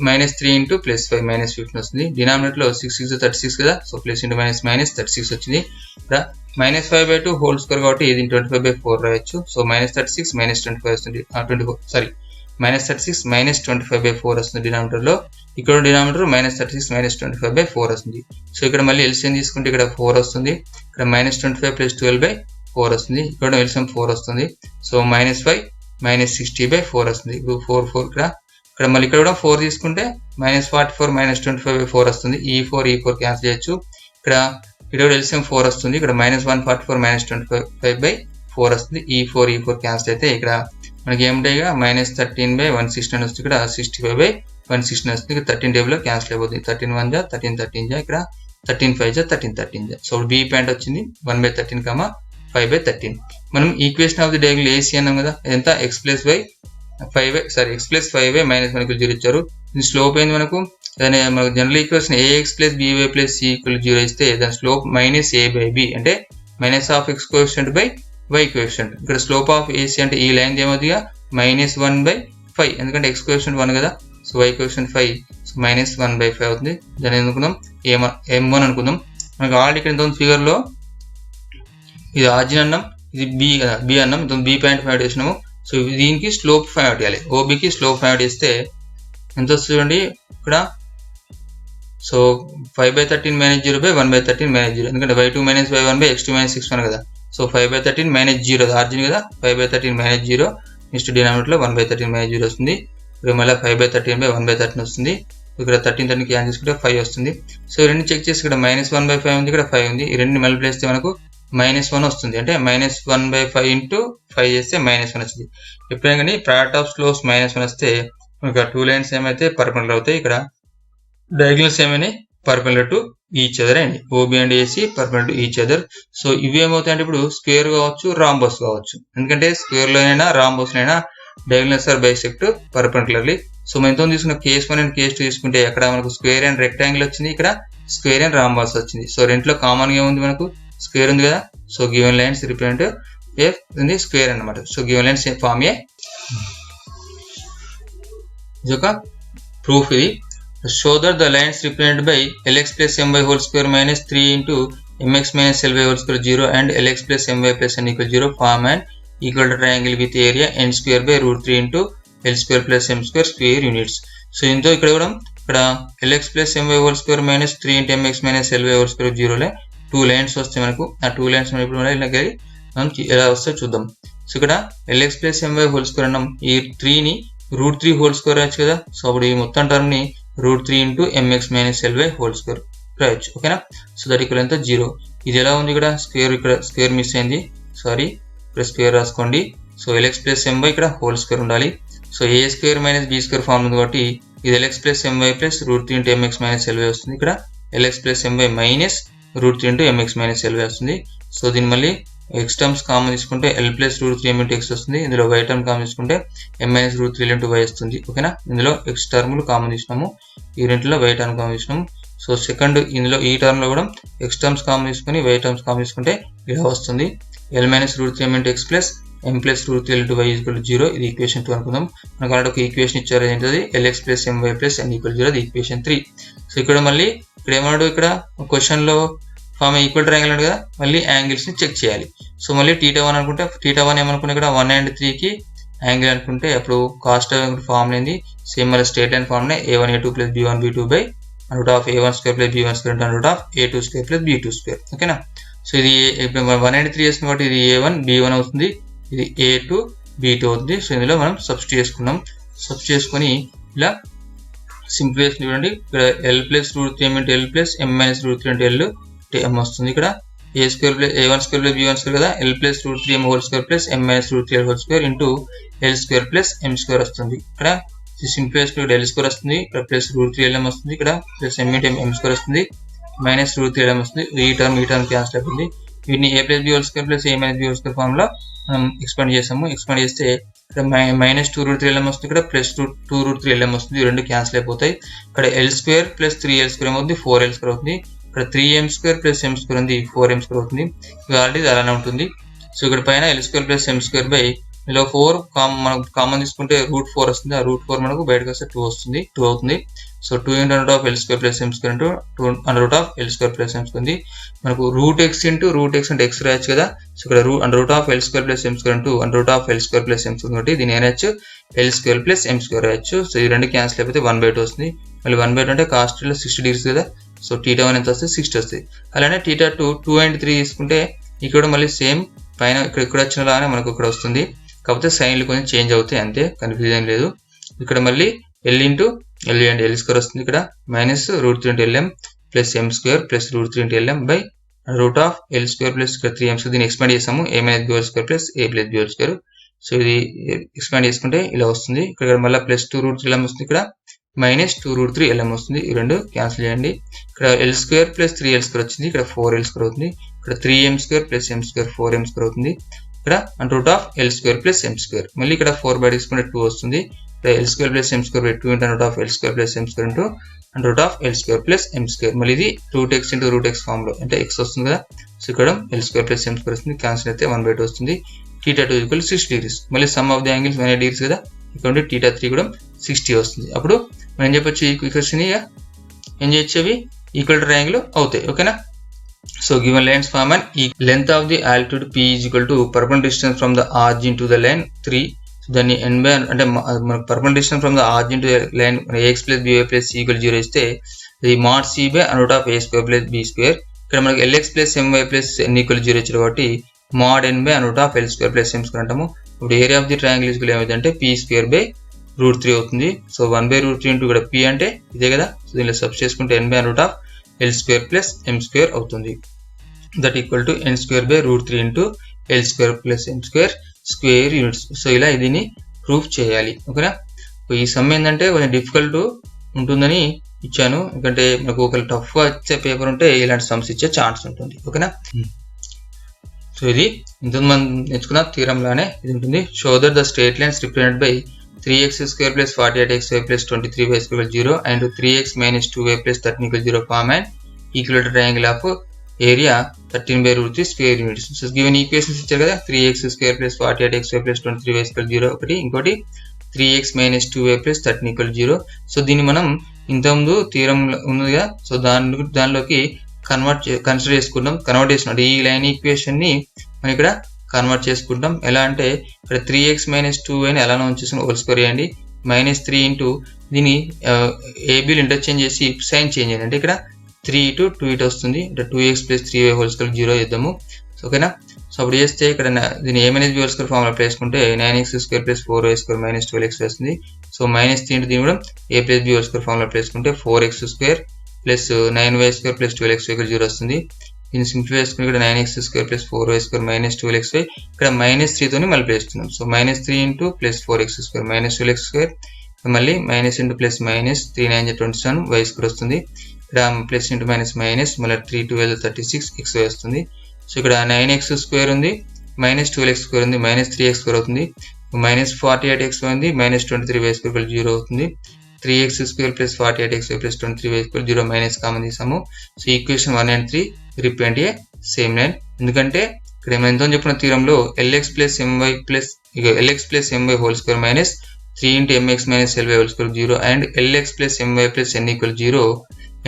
-3 × +5 -15 వస్తుంది. డినామినేటర్ లో 6 × 36 కదా, సో ప్లస్ ఇంటూ -36 వచ్చింది. ఇక్కడ -5/2 హోల్ స్క్వేర్ కాబట్టి ఇది 25/4 రాయొచ్చు. సో -36 -25 వస్తుంది, -36 -25/4 వస్తుంది డినామినేటర్ లో. ఇక్కడ డినామినేటర్ -36 -25/4 వస్తుంది. సో ఇక్కడ మళ్ళీ ఎల్సిఎం తీసుకుంటే ఇక్కడ 4 వస్తుంది, ఇక్కడ -25 + 12/4 వస్తుంది, ఇక్కడ ఎల్సిఎం 4 వస్తుంది. సో -5 -60/4 వస్తుంది. ఇప్పుడు 4 ఇక్కడ మళ్ళీ ఇక్కడ కూడా 4 తీసుకుంటే -44 -25/4 వస్తుంది. ఈ 4 క్యాన్సిల్ చేయొచ్చు. ఇక్కడ ఎల్సిఎం 4 వస్తుంది, ఇక్కడ -144 -25/4 వస్తుంది. ఈ 4 క్యాన్సిల్ అయితే ఇక్కడ మనకి ఏముంటాయి -13/116 వస్తుంది, ఇక్కడ 65/116 వస్తుంది. ఇక్కడ 13 టేబుల్ లో క్యాన్సిల్ అయిపోతుంది. 13 1 = 13 13 ఇక్కడ 13 5 = 13 13. సో బి పాయింట్ వచ్చింది 1/13, 5/13. మనం equation of the diagonal AC అన్నాం కదా, ఎంత x + 5y - 1 = 0 ఇచ్చారు. ఇది స్లోప్ అయింది మనకు general equation ax + by + c = 0 ఇస్తే దాని స్లోప్ -a/b అంటే -x కోఎఫిషియంట్ y కోఎఫిషియంట్. ఇక్కడ స్లోప్ ఆఫ్ ac అంటే ఈ లైన్ ఏమవుతుందిగా -1/5, ఎందుకంటే x కోఎఫిషియంట్ 1 కదా, సో y కోఎఫిషియంట్ 5, సో -1/5 అవుతుంది. దాన్ని అనుకుందాం m1 అనుకుందాం. మనకు ఆల్రెడీ ఇక్కడ ఫిగర్ లో ఇది ఆర్జిన్ అన్నాం, ఇది b కదా, b అన్నాం, బి పాయింట్ ఫైండ్ చేసినాము. సో దీనికి స్లోప్ 5 అవుట్ చేయాలి. ఓబీకి స్లోప్ 5 అవుట్ చేస్తే ఎంత వస్తుంది చూడండి ఇక్కడ. సో 5/13 - 0 / 1/13 - 0, ఎందుకంటే y2 - y1 / x2 - x1 కదా. సో 5/13 - 0 ఆర్జిన్ కదా, 5/13 - 0 నెక్స్ట్ డినామినేటర్లో 1/13 - 0 వస్తుంది. ఇక్కడ మళ్ళీ 5/13 / 1/13 వస్తుంది. ఇక్కడ 13 క్యాన్సిల్ చేసుకుంటే 5 వస్తుంది. సో రెండు చెక్ చేసి ఇక్కడ -1/5 ఉంది, ఇక్కడ 5 ఉంది. ఈ రెండు మల్టిప్లై చేస్తే మనకు -1 వస్తుంది. అంటే -1/5 ఇంటూ 5 చేస్తే -1 వస్తుంది. ఎప్పుడైనా కానీ ప్రోడక్ట్ ఆఫ్ స్లోప్స్ -1 వస్తే మనకు 2 లైన్స్ ఏమైతే పర్పెండిక్యులర్ అవుతాయి, ఇక్కడ డయాగ్నల్స్ ఏమైనా పర్పెండిక్యులర్ టు ఈచ్ అదర్ అండి. OB and AC perpendicular to each other. So ఇవి ఏమవుతాయంటే ఇప్పుడు స్క్వేర్ కావచ్చు, రాంబస్ కావచ్చు. ఎందుకంటే స్క్వేర్ లోనైనా రాంబస్ అయినా diagonals are bisect perpendicularly. So మనతో తీసుకున్న కేస్ 1 అండ్ కేస్ 2 తీసుకుంటే అక్కడ మనకు స్క్వేర్ అండ్ రెక్టాంగిల్ వచ్చింది, ఇక్కడ స్క్వేర్ అండ్ రాంబస్ వచ్చింది. సో రెంట్లో కామన్ గా ఉంది, మనకు స్క్వేర్ ఉంది కదా. So given lines represent a square అన్నమాట. So given lines form a ఇది ఒక ప్రూఫ్. ఇది show that the lines represented by lx plus my whole square minus 3 into mx minus ly whole square 0 and lx plus my plus n equal 0 form an equal triangle with area n square by √3 into l square plus m square square units. So ఇంతో ఇక్కడ కూడా ఇక్కడ lx plus my whole square minus 3 into mx minus ly whole square 0 లో 2 lines వస్తాయి మనకు. ఆ 2 lines మనం ఇప్పుడు మనం ఎలా వస్తాయో చూద్దాం. సో ఇక్కడ lx plus my whole square అన్నాం, ఈ 3 ని √3 హోల్ స్క్వేర్ రాయొచ్చు కదా. సో అప్పుడు ఈ మొత్తం టర్మ్ ని √3 into mx minus ly whole square రాయొచ్చు. ఓకేనా. సో దట్ ఈక్వల్ ఎంత 0. ఇది ఎలా ఉంది ఇక్కడ స్క్వేర్, ఇక్కడ స్క్వేర్ మిస్ అయింది, సారీ, ఇక్కడ స్క్వేర్ రాసుకోండి. సో lx plus my ఇక్కడ హోల్ స్క్వేర్ ఉండాలి. So a square minus b square form ఉంది కాబట్టి ఇది lx plus my plus √3 into mx minus ly వస్తుంది. ఇక్కడ lx plus my minus √3 into mx minus ly వస్తుంది. సో దీన్ని మళ్ళీ x టర్మ్స్ కామన్ తీసుకుంటే l plus √3 m into x వస్తుంది. ఇందులో y టర్మ్ కామన్ తీసుకుంటే m minus √3 into y వస్తుంది. ఓకేనా. ఇందులో x టర్ములు కామన్ తీసుకున్నాము, ఈ రెంట్లో y టర్మ్ కామన్ తీసుకున్నాము. సో సెకండ్ ఇందులో ఈ టర్మ్ లో కూడా x టర్మ్స్ కామన్ తీసుకొని y టర్మ్స్ కామన్ తీసుకుంటే ఇలా వస్తుంది. l minus √3 m into x plus m plus √3 into y equal to 0. ఇది ఈక్వేషన్ 2 అనుకుందాం. మనకు అలాంటి ఒక ఈక్వేషన్ ఇచ్చారు, ఏంటది lx plus my plus n equal 0, ఇది ఈక్వేషన్ 3. సో ఇక్కడ మళ్ళీ ఇక్కడ ఏమన్నాడు, ఇక్కడ క్వశ్చన్ లో ఫామ్ ఈక్వల్ ట్రయాంగిల్ ఉంది కదా, మళ్ళీ యాంగిల్స్ ని చెక్ చేయాలి. సో మళ్ళీ θ1 అనుకుంటే θ1 ఏమనుకుంటే ఇక్కడ 1 and 3 కి యాంగిల్ అనుకుంటే అప్పుడు కాస్ట్ ఫామ్ అనేది సేమ్ మళ్ళీ స్ట్రేట్ లైన్ ఫామ్ నే a1a2 plus b1b2 by √a1 square plus b1 square into √a2 square plus b2 square. ఓకేనా. సో ఇది 1 and 3 చేసిన కాబట్టి ఇది a1 b1 అవుతుంది, ఇది a2 b2 అవుతుంది. సో ఇందులో మనం సబ్స్టిట్యూట్ చేసుకున్నాం. సబ్స్టిట్యూట్ చేసుకొని ఇలా సింప్లిఫికేషన్ చూడండి. ఇక్కడ l plus √3 m into l plus m minus √3 into l m వస్తుంది. ఇక్కడ a square plus a1 square plus b1 square కదా, l plus √3 m whole square plus m minus √3 l whole square into l square plus m square వస్తుంది. ఇక్కడ simplification ఇక్కడ l square వస్తుంది, ఇక్కడ plus √3 lm వస్తుంది, ఇక్కడ plus m into m square వస్తుంది, minus √3 lm వస్తుంది. ఈ టర్మ్ క్యాన్సిల్ అయిపోయింది. వీటిని a plus b whole square plus a minus b whole square form లో మనం ఎక్స్పాండ్ చేసాము. ఎక్స్పాండ్ చేస్తే ఇక్కడ మైనస్ 2√3 lm వస్తుంది, ఇక్కడ ప్లస్ 2√3 lm వస్తుంది. ఈ రెండు క్యాన్సిల్ అయిపోతాయి. ఇక్కడ l square plus 3l square ఏమవుతుంది, 4l square అవుతుంది. ఇక్కడ 3m square plus m square ఉంది, 4m square అవుతుంది. ఇది ఆల్రెడీ అలానే ఉంటుంది. సో ఇక్కడ పైన l square plus m square by ఇలా 4 మనకు కామన్ తీసుకుంటే √4 వస్తుంది. ఆ √4 మనకు బయటకు వస్తే 2 వస్తుంది, 2 అవుతుంది. So 2 into √l square plus m square into 2 √l square plus m square ఉంది. మనకు √x into √x అంటే x రాయొచ్చు కదా. సో ఇక్కడ √l square plus m square into √l square plus m square కాబట్టి దీని ఏనొచ్చు l square plus m square రాయొచ్చు. So ఈ రెండు క్యాన్సిల్ అయిపోతే 1/2 వస్తుంది. మళ్ళీ 1/2 అంటే కాస్ట్ లో 60 degrees కదా. సో θ1 ఎంత వస్తుంది, 60 వస్తుంది. అలానే θ2 2 and 3 తీసుకుంటే ఇక్కడ మళ్ళీ సేమ్ పైన ఇక్కడ వచ్చిన లాగానే మనకు ఇక్కడ వస్తుంది. కాకపోతే సైన్లు కొంచెం చేంజ్ అవుతాయి, అంతే, కన్ఫ్యూజన్ లేదు. ఇక్కడ మళ్ళీ l into l and l square వస్తుంది. ఇక్కడ minus √3 into lm plus m square plus √3 into lm by √l square plus ఇక్కడ 3m square. దీన్ని ఎక్స్పాండ్ చేసాము, a minus b whole square plus a plus b whole square. So ఇది expand చేసుకుంటే ఇలా వస్తుంది. ఇక్కడ మళ్ళీ ప్లస్ 2√3 lm వస్తుంది, ఇక్కడ మైనస్ 2√3 lm వస్తుంది. ఈ రెండు క్యాన్సిల్ చేయండి. ఇక్కడ l square plus 3l square వచ్చింది, ఇక్కడ 4l square అవుతుంది. ఇక్కడ 3m square plus m square 4m square అవుతుంది. ఇక్కడ √l square plus m square. మళ్ళీ ఇక్కడ 4 బై తీసుకుంటే 2 వస్తుంది. ఇక్కడ l square plus m square by 2 into √l square plus m square into √l square plus m square. మళ్ళీ ఇది √x into √x form లో అంటే x వస్తుంది కదా. సో ఇక్కడ l square plus m square వస్తుంది, క్యాన్సిల్ అయితే 1/2 వస్తుంది. θ2 ఈక్వల్ 60 degrees. మళ్ళీ some of the angles 180 degrees కదా. ఇక్కడ θ3 కూడా 60 వస్తుంది. అప్పుడు మనం చెప్పొచ్చు ఈ ఈక్వేషన్ ఏం చేయొచ్చు, ఈక్వల్ ట్రయాంగిల్ అవుతాయి. ఓకేనా. So given lines form an length of the altitude p is equal to perpendicular distance from the origin to the line 3. దాన్ని n బై అంటే మనకు permanent distance from the origin to line ax plus by plus c equal 0 ఇస్తే ఇది mod c by root of a square plus b square. ఇక్కడ మనకి lx plus my plus n equal 0 ఇచ్చారు కాబట్టి mod n బై root of l square plus m square అంటాము. ఇప్పుడు area of the triangle equal ఏమైందంటే p స్క్వేర్ బై రూట్ 3 అవుతుంది. So 1 by root 3 into ఇక్కడ p అంటే ఇదే కదా. సో దీనిలో సబ్ చేసుకుంటే n బై root of l square plus m square అవుతుంది. That equal to n square by root 3 into l square plus m square square units. So ఇలా దీన్ని ప్రూఫ్ చేయాలి. ఓకేనా. ఈ సమ్ ఏంటంటే కొంచెం డిఫికల్ట్ ఉంటుందని ఇచ్చాను, ఎందుకంటే మనకు ఒకవేళ టఫ్గా ఇచ్చే పేపర్ ఉంటే ఇలాంటి సమ్స్ ఇచ్చే ఛాన్స్ ఉంటుంది. ఓకేనా. సో ఇది ఇంతకు మనం నేర్చుకున్న థీరం లానే ఇది ఉంటుంది. Show that the straight lines represented by 3x square plus 48xy plus 23y square 0 అండ్ 3x minus 2y plus 13 0 form and equilateral triangle of area 13 by root 3 square units. So given equations ఇచ్చారు కదా, 3x square plus 48xy plus 23y square 0 ఒకటి, ఇంకోటి 3x minus 2y plus 13 0. So దీన్ని మనం ఇంతకుముందు theorem ఉంది కదా, సో దానిలోకి కన్సిడర్ చేసుకుంటాం. కన్వర్ట్ చేసినట్టు ఈ లైన్ ఈక్వేషన్ ని మనం ఇక్కడ కన్వర్ట్ చేసుకుంటాం. ఎలా అంటే ఇక్కడ 3x మైనస్ 2y ని ఎలానో ఉంచేసుకుని హోల్ స్క్వేర్ చేయండి, మైనస్ 3 ఇంటూ దీన్ని ఏబీలు ఇంటర్చేంజ్ చేసి సైన్ చేంజ్ చేయండి. అంటే ఇక్కడ 3 ఇటు 2 ఇటు వస్తుంది, అంటే 2x plus 3y whole square 0 చేద్దాము. ఓకేనా. సో అప్పుడు చేస్తే ఇక్కడ దీన్ని a minus b whole square formula apply చేసుకుంటే 9x square plus 4y square minus 12x వస్తుంది. సో మైనస్ 3 ఇంటూ దీన్ని కూడా a plus b whole square formula apply చేసుకుంటే 4x square plus 9y square plus 12x ఇక్కడ 0 వస్తుంది. దీన్ని simplify చేసుకుని ఇక్కడ 9x square plus 4y square minus 12xy ఇక్కడ మైనస్ 3 తోని మళ్ళీ చేస్తున్నాం. So minus 3 into plus 4x square minus 12x square మళ్ళీ minus into plus minus 3 9 27 y square వస్తుంది. ఇక్కడ ప్లస్ ఇంటూ మైనస్ మైనస్ మళ్ళీ 3 12 36 xy వస్తుంది. సో ఇక్కడ 9x స్క్వేర్ ఉంది, మైనస్ 12x స్క్వేర్ ఉంది, మైనస్ 3x స్క్వేర్ అవుతుంది, మైనస్ 48xy ఉంది, మైనస్ 23y స్క్వేర్ 0 అవుతుంది. 3x square plus 48xy plus 23y square 0 minus common తీసాము. So equation 1 and 3 represent a same line. ఎందుకంటే ఇక్కడ మనం ఎంతో చెప్పిన theorem lx plus my whole square minus 3 into mx minus ly whole square 0 and lx plus my plus n equal 0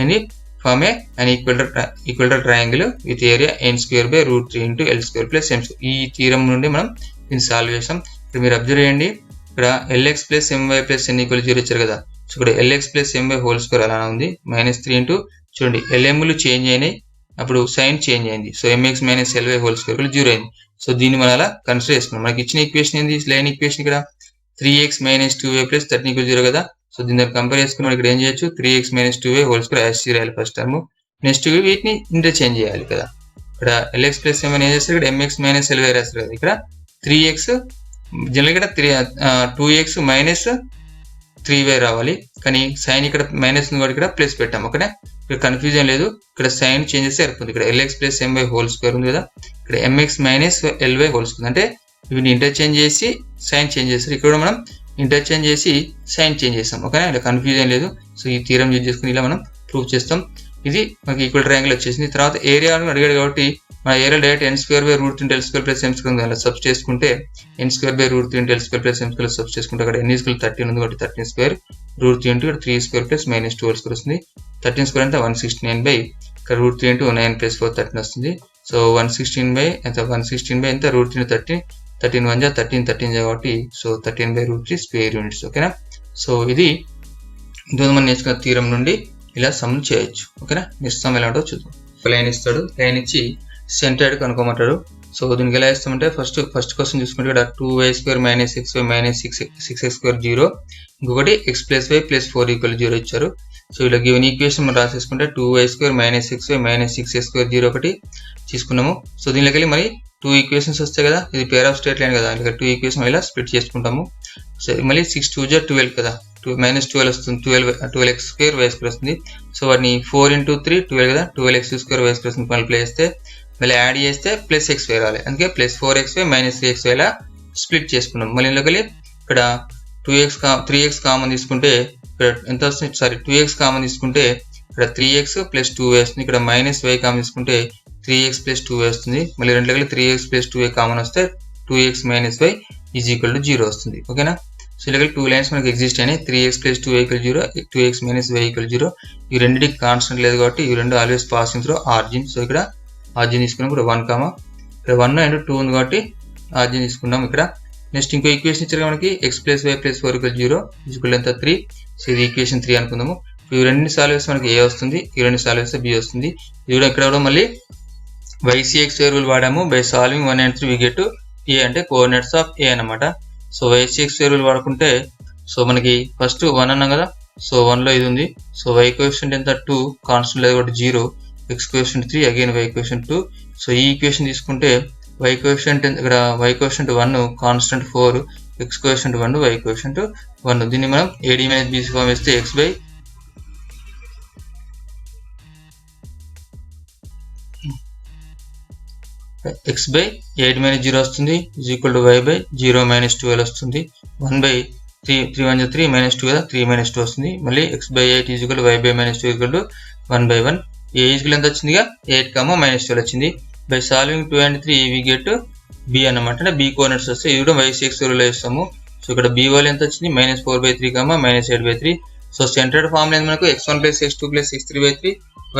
అని form an ఈక్వలేటర్ triangle with area n square by root 3 into l square plus m square. ఈ theorem నుండి మనం దీన్ని solve చేసాం. ఇక్కడ మీరు observe చేయండి, ఇక్కడ lx plus my plus n equal 0 ఇచ్చారు కదా. సో ఇక్కడ lx plus my whole square అలానే ఉంది, మైనస్ 3 ఇంటూ చూడండి lmలు చేంజ్ అయినాయి, అప్పుడు సైన్ చేంజ్ అయింది. So mx minus ly whole square 0 అయింది. సో దీన్ని మనం అలా కన్సిడర్ చేసుకున్నాం. మనకి ఇచ్చిన ఈక్వేషన్ ఏంది, లైన్ ఈక్వేషన్ ఇక్కడ 3x మైనస్ 2y ప్లస్ 13 0 కదా. సో దీన్ని కంపేర్ చేసుకుని ఇక్కడ ఏం చేయొచ్చు, 3x minus 2y whole square as రాయాలి ఫస్ట్ టర్మ్, నెక్స్ట్ వీటిని ఇంటర్చేంజ్ చేయాలి కదా. ఇక్కడ lx ప్లస్ m ఏం చేస్తారు, ఇక్కడ mx మైనస్ ly రాస్తారు కదా. ఇక్కడ 3x జనరల్ ఇక్కడ 2x మైనస్ 3y రావాలి, కానీ సైన్ ఇక్కడ మైనస్ ఉంది కాబట్టి ఇక్కడ ప్లస్ పెట్టాం. ఓకేనా. ఇక్కడ కన్ఫ్యూజన్ లేదు, ఇక్కడ సైన్ చేంజ్ చేస్తే సరిపోతుంది. ఇక్కడ lx plus my whole square ఉంది కదా, ఇక్కడ mx minus ly whole square అంటే వీటిని ఇంటర్చేంజ్ చేసి సైన్ చేంజ్ చేస్తారు. ఇక్కడ మనం ఇంటర్చేంజ్ చేసి సైన్ చేంజ్ చేస్తాం. ఓకేనా. ఇలా కన్ఫ్యూజన్ లేదు. సో ఈ థీరం యూజ్ చేసుకుని ఇలా మనం ప్రూవ్ చేస్తాం. ఇది మనకి ఈక్వల్ ట్రయాంగిల్ వచ్చేసింది. తర్వాత ఏరియా అడిగాడు కాబట్టి మన area direct n square by root 3 l square plus m square అలా సబ్ చేసుకుంటే n square by root 3 l square plus m square sub చేసుకుంటే అక్కడ n ఈక్వల్ 13 ఉంది కాబట్టి 13 square root 3 into 3 square plus minus 2 square వస్తుంది. 13 square అంటే 169 by ఇక్కడ route 3 into 9 plus 4 13 వస్తుంది. సో 116 బై ఎంత, 116 బై ఎంత రూట్ 3 13 13 1 13 కాబట్టి so 13 by root 3 square units. ఓకేనా. సో ఇది ఇంతకుముందు మనం నేర్చుకున్న థీరం నుండి ఇలా సమ్ చేయొచ్చు. ఓకేనా. నెక్స్ట్ సమ్ ఎలా ఉంటుందో చూద్దాం. లైన్ ఇస్తాడు, లైన్ ఇచ్చి సెంటర్డ్ కనుక్కోమంటాడు. సో దీనికి ఎలా ఇస్తామంటే ఫస్ట్ క్వశ్చన్ చూసుకుంటే ఇక్కడ 2y square minus 6y minus 6x square 0, ఇంకొకటి x plus y plus 4 equal 0 ఇచ్చారు. సో ఇలా గివెన్ ఈక్వేషన్ మనం రాసేసుకుంటే 2y square minus 6y minus 6x square 0 ఒకటి తీసుకున్నాము. సో దీనిలోకి వెళ్ళి మరి 2 ఈక్వేషన్స్ వస్తాయి కదా, ఇది పేర్ ఆఫ్ స్ట్రేట్ లైన్ కదా, ఇక్కడ 2 ఈక్వేషన్ ఇలా స్ప్లిట్ చేసుకుంటాము. సో మళ్ళీ 6 2 12 కదా, మైనస్ 12 వస్తుంది, 12x స్క్వేర్ y స్క్వేర్ వస్తుంది. సో వాటిని 4 ఇంటూ 3 12 కదా, 12x స్క్వేర్ y స్క్వేర్ వస్తుంది. మళ్ళీ చేస్తే మళ్ళీ యాడ్ చేస్తే ప్లస్ xy రావాలి, అందుకే ప్లస్ 4xy మైనస్ 3xy ఇలా స్ప్లిట్ చేసుకున్నాం. మళ్ళీ ఇందులోకి ఇక్కడ 3x కామన్ తీసుకుంటే ఇక్కడ ఎంత వస్తుంది, సారీ 2x కామన్ తీసుకుంటే ఇక్కడ 3x ప్లస్ 2y వస్తుంది. ఇక్కడ మైనస్ y కామన్ తీసుకుంటే 3x ప్లస్ 2y వస్తుంది. మళ్ళీ రెండులోకి 3x ప్లస్ 2y కామన్ వస్తే 2x minus y is equal to 0 వస్తుంది. ఓకేనా. సో ఇలా 2 లైన్స్ మనకి ఎగ్జిస్ట్ అయినాయి, 3x plus 2y equal 0, 2x minus y equal 0. ఈ రెండింటికి కాన్స్టెంట్ లేదు కాబట్టి ఈ రెండు always passing through origin. So ఇక్కడ ఆరిజిన్ తీసుకున్నాం, ఇక్కడ 1 ఇక్కడ 1 అండ్ 2 ఉంది కాబట్టి ఆరిజిన్ తీసుకున్నాం. ఇక్కడ నెక్స్ట్ ఇంకో ఈక్వేషన్ ఇచ్చారు మనకి x plus Y plus 4 equal 0 equal ఎంత 3. సో ఇది ఈక్వేషన్ 3 అనుకుందాము. ఈ రెండు సాల్వ్ చేస్తే మనకి a వస్తుంది, ఈ రెండు సాల్వ్ చేస్తే b వస్తుంది. ఇది కూడా ఇక్కడ కూడా మళ్ళీ ycx వేరియబుల్ వాడాము. By solving 1 and 3 we get a అంటే కోఆర్డినేట్స్ ఆఫ్ a అన్నమాట. సో ycx వేరియబుల్ వాడుకుంటే సో మనకి ఫస్ట్ 1 అన్నాం కదా, సో 1 లో ఇది ఉంది. సో y కోఎఫిషియంట్ ఎంత 2, కాన్స్టెంట్ లేదు కాబట్టి 0, x coefficient 3, again y coefficient 2. So ఈ ఈక్వేషన్ తీసుకుంటే y కోఎఫిషియంట్ ఇక్కడ y coefficient 1, constant 4, x coefficient 1, y coefficient 1. దీన్ని మనం ad - bc ఫామ్ వేస్తే x బై ad - 0 వస్తుంది is equal to y by 0 - 12 వస్తుంది. 1 బై 3 1 3 - 2 కదా, 3 - 2 వస్తుంది. మళ్ళీ x by 8 is equal to y by -2 equal to 1 by 1. a equal ఎంత వచ్చిందిగా 8, -12 వచ్చింది. By solving 2 and 3 we get b అన్నమాట. అంటే b కోఆర్డినేట్స్ వస్తే ఇది కూడా ycx వేరియబుల్ వేస్తాము. సో ఇక్కడ b వాల్యూ ఎంత వచ్చింది -4/3, -8/3. సో సెంటర్డ్ ఫామ్ అనేది మనకు x1 + x2 + x3/3,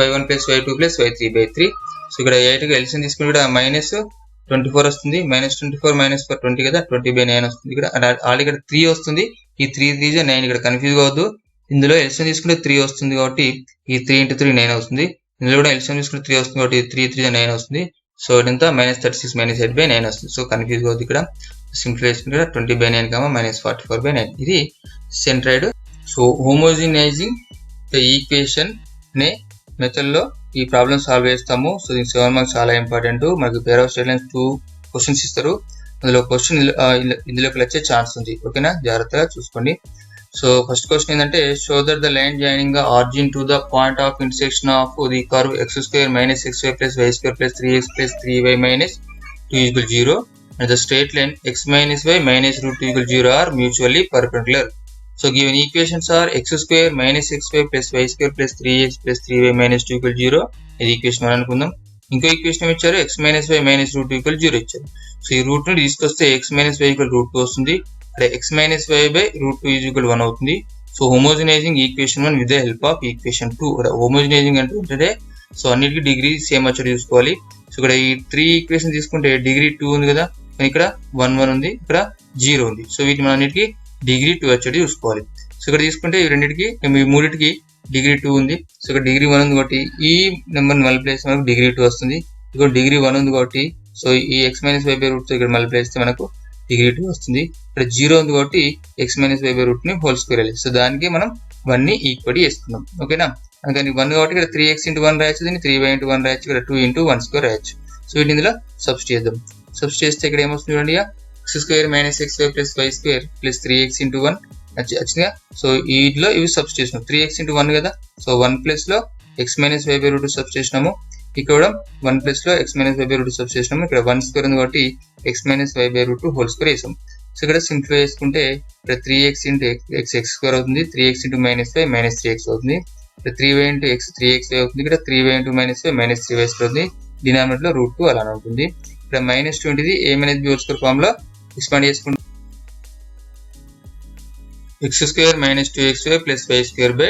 y1 + y2 + y3/3. So ఇక్కడ 8 కి ఎల్సిఎం తీసుకుని ఇక్కడ -24 వస్తుంది. -24 - 20 కదా, 20/9 వస్తుంది. ఇక్కడ ఆల్రెడీ ఇక్కడ 3 వస్తుంది. ఈ 3 3 9, ఇక్కడ కన్ఫ్యూజ్ కావద్దు. ఇందులో ఎల్సిఎం తీసుకుంటే 3 వస్తుంది కాబట్టి ఈ 3 × 3 9 వస్తుంది. ఇందులో కూడా ఎల్సిఎం తీసుకుంటే 3 వస్తుంది కాబట్టి 3 3 9 వస్తుంది. సో ఇదంతా -36 - 8/9 వస్తుంది. సో కన్ఫ్యూజ్ కావద్దు. ఇక్కడ సింప్లిఫై చేసుకుంటే 20/9, -44/9. ఇది సెంట్రాయిడ్. సో హోమోజినైజింగ్ ద ఈక్వేషన్ నే మెథడ్ లో ఈ ప్రాబ్లమ్ సాల్వ్ చేస్తాము. సో దీనికి 7 మార్క్స్ చాలా ఇంపార్టెంట్. మనకి పేర్ ఆఫ్ స్టేట్మెంట్స్ 2 క్వశ్చన్స్ ఇస్తారు. అందులో క్వశ్చన్ ఇందులోకి వచ్చే ఛాన్స్ ఉంది. ఓకేనా, జాగ్రత్తగా చూసుకోండి. సో ఫస్ట్ క్వశ్చన్ ఏంటంటే show that the line joining the origin to the point of intersection of the curve x² - xy + y² + 3x + 3y - 2 = 0 and the straight line x - y - √2 = 0 are mutually perpendicular. So given equations are x² - xy + y² + 3x + 3y - 2 = 0. ఇది equation 1 అనుకుందాం. ఇంకో equation ఇచ్చారు x - y - √2 = 0 ఇచ్చారు. So ఈ route ని తీసుకొస్తే x - y = √2 వస్తుంది. ఇక్కడ x - y / √2 = 1 అవుతుంది. So homogenizing equation 1 with the help of equation 2. Homogenizing అంటే ఏంటంటే సో అన్నిటికీ డిగ్రీ సేమ్ వచ్చేది చూసుకోవాలి. సో ఇక్కడ ఈ 3 ఈక్వేషన్ తీసుకుంటే డిగ్రీ 2 ఉంది కదా, ఇక్కడ 1 1 ఉంది, ఇక్కడ 0 ఉంది. సో వీటిని మనం అన్నిటికీ డిగ్రీ 2 వచ్చేది చూసుకోవాలి. సో ఇక్కడ తీసుకుంటే ఈ రెండింటికి మూడింటికి డిగ్రీ 2 ఉంది. సో ఇక్కడ డిగ్రీ 1 ఉంది కాబట్టి ఈ నెంబర్ మల్టిప్లై చేస్తే మనకు డిగ్రీ 2 వస్తుంది. ఇక్కడ డిగ్రీ 1 ఉంది కాబట్టి సో ఈ x - y / ఇక్కడ మల్టిప్లై చేస్తే మనకు డిగ్రీ 2 వస్తుంది. ఇక్కడ 0 ఉంది కాబట్టి x - y / ని హోల్ స్క్వేర్ వెళ్ళాలి. సో దానికి మనం 1 ని ఈక్వల్ చేసుకుందాం. ఓకేనా, అందుకని 1 కాబట్టి ఇక్కడ 3x × 1 రాయొచ్చు, దీన్ని 3y × 1 రాయొచ్చు, ఇక్కడ 2 × 1² రాయొచ్చు. సో వీటిని ఇందులో సబ్స్టిట్యూట్ చేద్దాం. సబ్స్టిట్యూట్ చేస్తే ఇక్కడ ఏమొస్తుంది చూడండి, x² - xy + y² + 3x × 1 వచ్చిందిగా. సో వీటిలో ఇవి సబ్స్టిట్యూషన్ 3x × 1 కదా, సో 1 ప్లస్ లో x - y / √2 సబ్స్టిట్యూషనము, ఇక్కడ 1 ప్లస్ లో x - y / √2 సబ్స్టిట్యూషనము, ఇక్కడ 1² ఉంది కాబట్టి x - y / √2 హోల్ స్క్వేర్ వేసాం. సో ఇక్కడ సింప్లిఫై చేసుకుంటే ఇక్కడ 3x × x² అవుతుంది, 3x × -y - 3x అవుతుంది, ఇక్కడ 3y × x 3xy అవుతుంది, ఇక్కడ 3y × -y - 3y² అవుతుంది. డినామినేటర్ లో √2 అలానే ఉంటుంది. ఇక్కడ -20 a - b whole square form లో ఎక్స్పాండ్ చేసుకుంటే x² - 2xy + y² /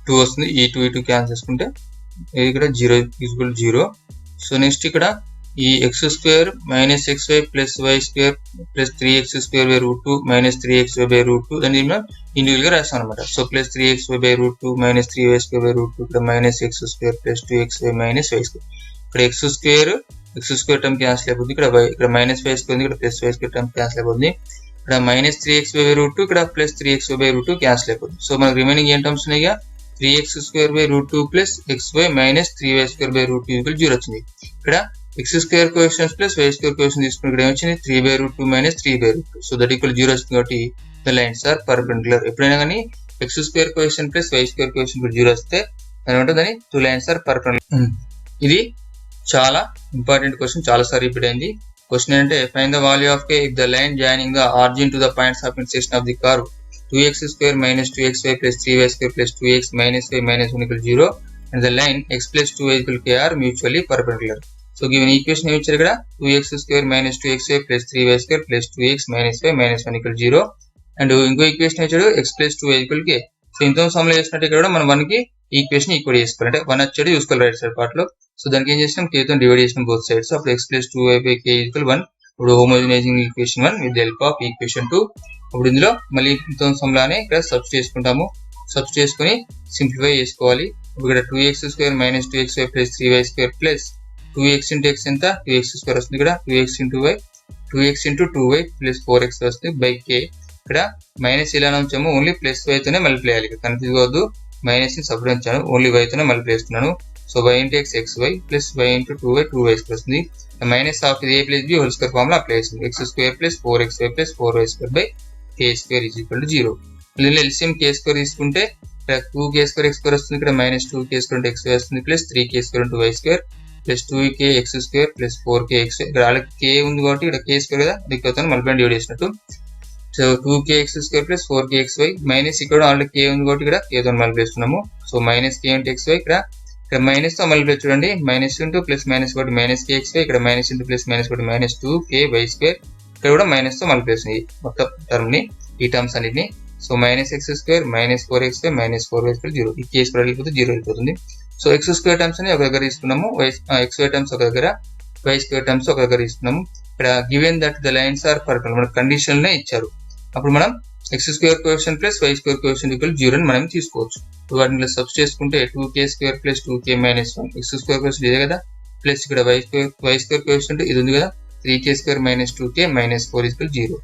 2 వస్తుంది. ఈ 2 క్యాన్సిల్ చేసుకుంటే ఇక్కడ 0 సో నెక్స్ట్ ఇక్కడ ఈ x² - xy + y² + 3x² / √2 - 3xy / √2 దాన్ని మనం ఇండివిజువల్ గా రాస్తాం అనమాట. సో + 3xy / √2 - 3y² / √2 ఇక్కడ -x² + 2xy - y². ఇక్కడ x² టర్మ్ క్యాన్సిల్ అయిపోతుంది, ఇక్కడ -y² ఉంది, ఇక్కడ +y² టర్మ్ క్యాన్సిల్ అయిపోతుంది, ఇక్కడ -3xy / √2 ఇక్కడ +3xy / √2 క్యాన్సిల్ అయిపోతుంది. సో మనకు రిమైనింగ్ ఏం టర్మ్స్ ఉన్నాయి, 3x² / √2 + xy - 3y² / √2 = 0 వచ్చింది. ఇక్కడ x² కోఎఫిషియెంట్స్ + y² కోఎఫిషియెంట్ తీసుకుని ఇక్కడ ఏమొచ్చింది 3/√2 - 3/√2. సో దట్ ఈక్వల్ 0 వచ్చింది కాబట్టి ద లైన్స్ ఆర్ పర్పెండిక్యులర్. ఎప్పుడైనా కానీ x² కోఎఫిషియెంట్ + y² కోఎఫిషియెంట్ 0 వస్తే దాని 2 లైన్స్ ఆర్ పర్పెండిక్యులర్. ఇది చాలా ఇంపార్టెంట్ క్వశ్చన్, చాలా సార్లు రిపీట్ అయింది. క్వశ్చన్ ఏంటంటే find the value of k if the line joining the origin to the points of intersection of the curve 2x² - 2xy + 3y² + 2x - y - 1 = 0 and the line x + 2y = k are mutually perpendicular. So given equation ఏమి ఇచ్చారు ఇక్కడ 2x² - 2xy + 3y² + 2x - y - 1 = 0 and ఇంకో equation ఇచ్చాడు x + 2y = k. So ఇంత సమ్లో చేసినట్టు ఇక్కడ కూడా మనం 1 కి ఈక్వేషన్ ఈక్వల్ చేసుకోవాలి, అంటే 1 వచ్చేది చూసుకోవాలి రైట్ సైడ్ పార్ట్ లో. సో దానికి ఏం చేసినాం, k తో డివైడ్ చేసినాం బోత్ సైడ్స్. అప్పుడు x + 2y / k = 1. ఇప్పుడు homogenizing equation 1 with the help of equation 2. ఇప్పుడు ఇందులో మళ్ళీ సమ్లానే ఇక్కడ సబ్స్టిట్యూట్ చేసుకుంటాము. సబ్స్టిట్యూట్ చేసుకుని సింప్లిఫై చేసుకోవాలి. ఇక్కడ 2x² minus 2xy plus 3y² plus 2x into x ఎంత 2x² వస్తుంది. ఇక్కడ 2x into y 2x into 2y plus 4x వస్తుంది బై k. ఇక్కడ మైనస్ ఇలా ఉంచాము, ఓన్లీ ప్లస్ y తోనే మల్టిప్లై చేయాలి. కన్ఫ్యూజ్ కావద్దు, మైనస్ ని సపరేట్ ఉంచాను, ఓన్లీ y తోనే మల్టిప్లై చేస్తున్నాను. So y into x xy plus y into 2y 2y వస్తుంది. Minus of a plus b whole square formula apply చేస్తుంది. x² plus 4xy plus 4y² by k² is equal to 0. దీనిలో LCM k² తీసుకుంటే ఇక్కడ 2k² x² వస్తుంది. ఇక్కడ minus 2k² xy వస్తుంది plus 3k² y² plus 2k x² plus 4k xy. ఇక్కడ already k ఉంది కాబట్టి ఇక్కడ k² కదా, దీనితో మల్టిప్లై డివైడ్ చేసినట్టు. So 2k x² plus 4k xy minus ఇక్కడ ఆల్రెడీ k ఉంది కాబట్టి ఇక్కడ k తో మల్టిప్లై చేస్తున్నాము. So minus k into xy ఇక్కడ మైనస్ తో మల్టిప్లై చూడండి, మైనస్ ఇంటూ ప్లస్ మైనస్ కాబట్టి మైనస్ k xy, ఇక్కడ మైనస్ ఇంటూ ప్లస్ మైనస్ కాబట్టి మైనస్ 2k y². ఇక్కడ కూడా మైనస్ తో మల్టిప్లై చేస్తుంది మొత్తం టర్మ్ ని, ఈ టర్మ్స్ అన్నిటిని. So minus x² minus 4xy minus 4y² 0. ఈ k² వెళ్ళిపోతే 0 వెళ్ళిపోతుంది. సో x² టర్మ్స్ అని ఒక దగ్గర తీసుకున్నాము, xy టర్మ్స్ ఒక దగ్గర, y² టర్మ్స్ ఒక దగ్గర తీసుకున్నాము. ఇక్కడ given that the lines are perpendicular మనకు కండిషన్ నే ఇచ్చారు. అప్పుడు మనం x² coefficient plus y² coefficient equal 0 అని మనం తీసుకోవచ్చు. వాటిని సబ్స్టిట్యూట్ చేసుకుంటే 2k² plus 2k minus 1 x² coefficient ఇదే కదా, ప్లస్ ఇక్కడ y² కోఎఫిషియంట్ ఇది ఉంది కదా 3k² minus 2k minus 4 equal 0.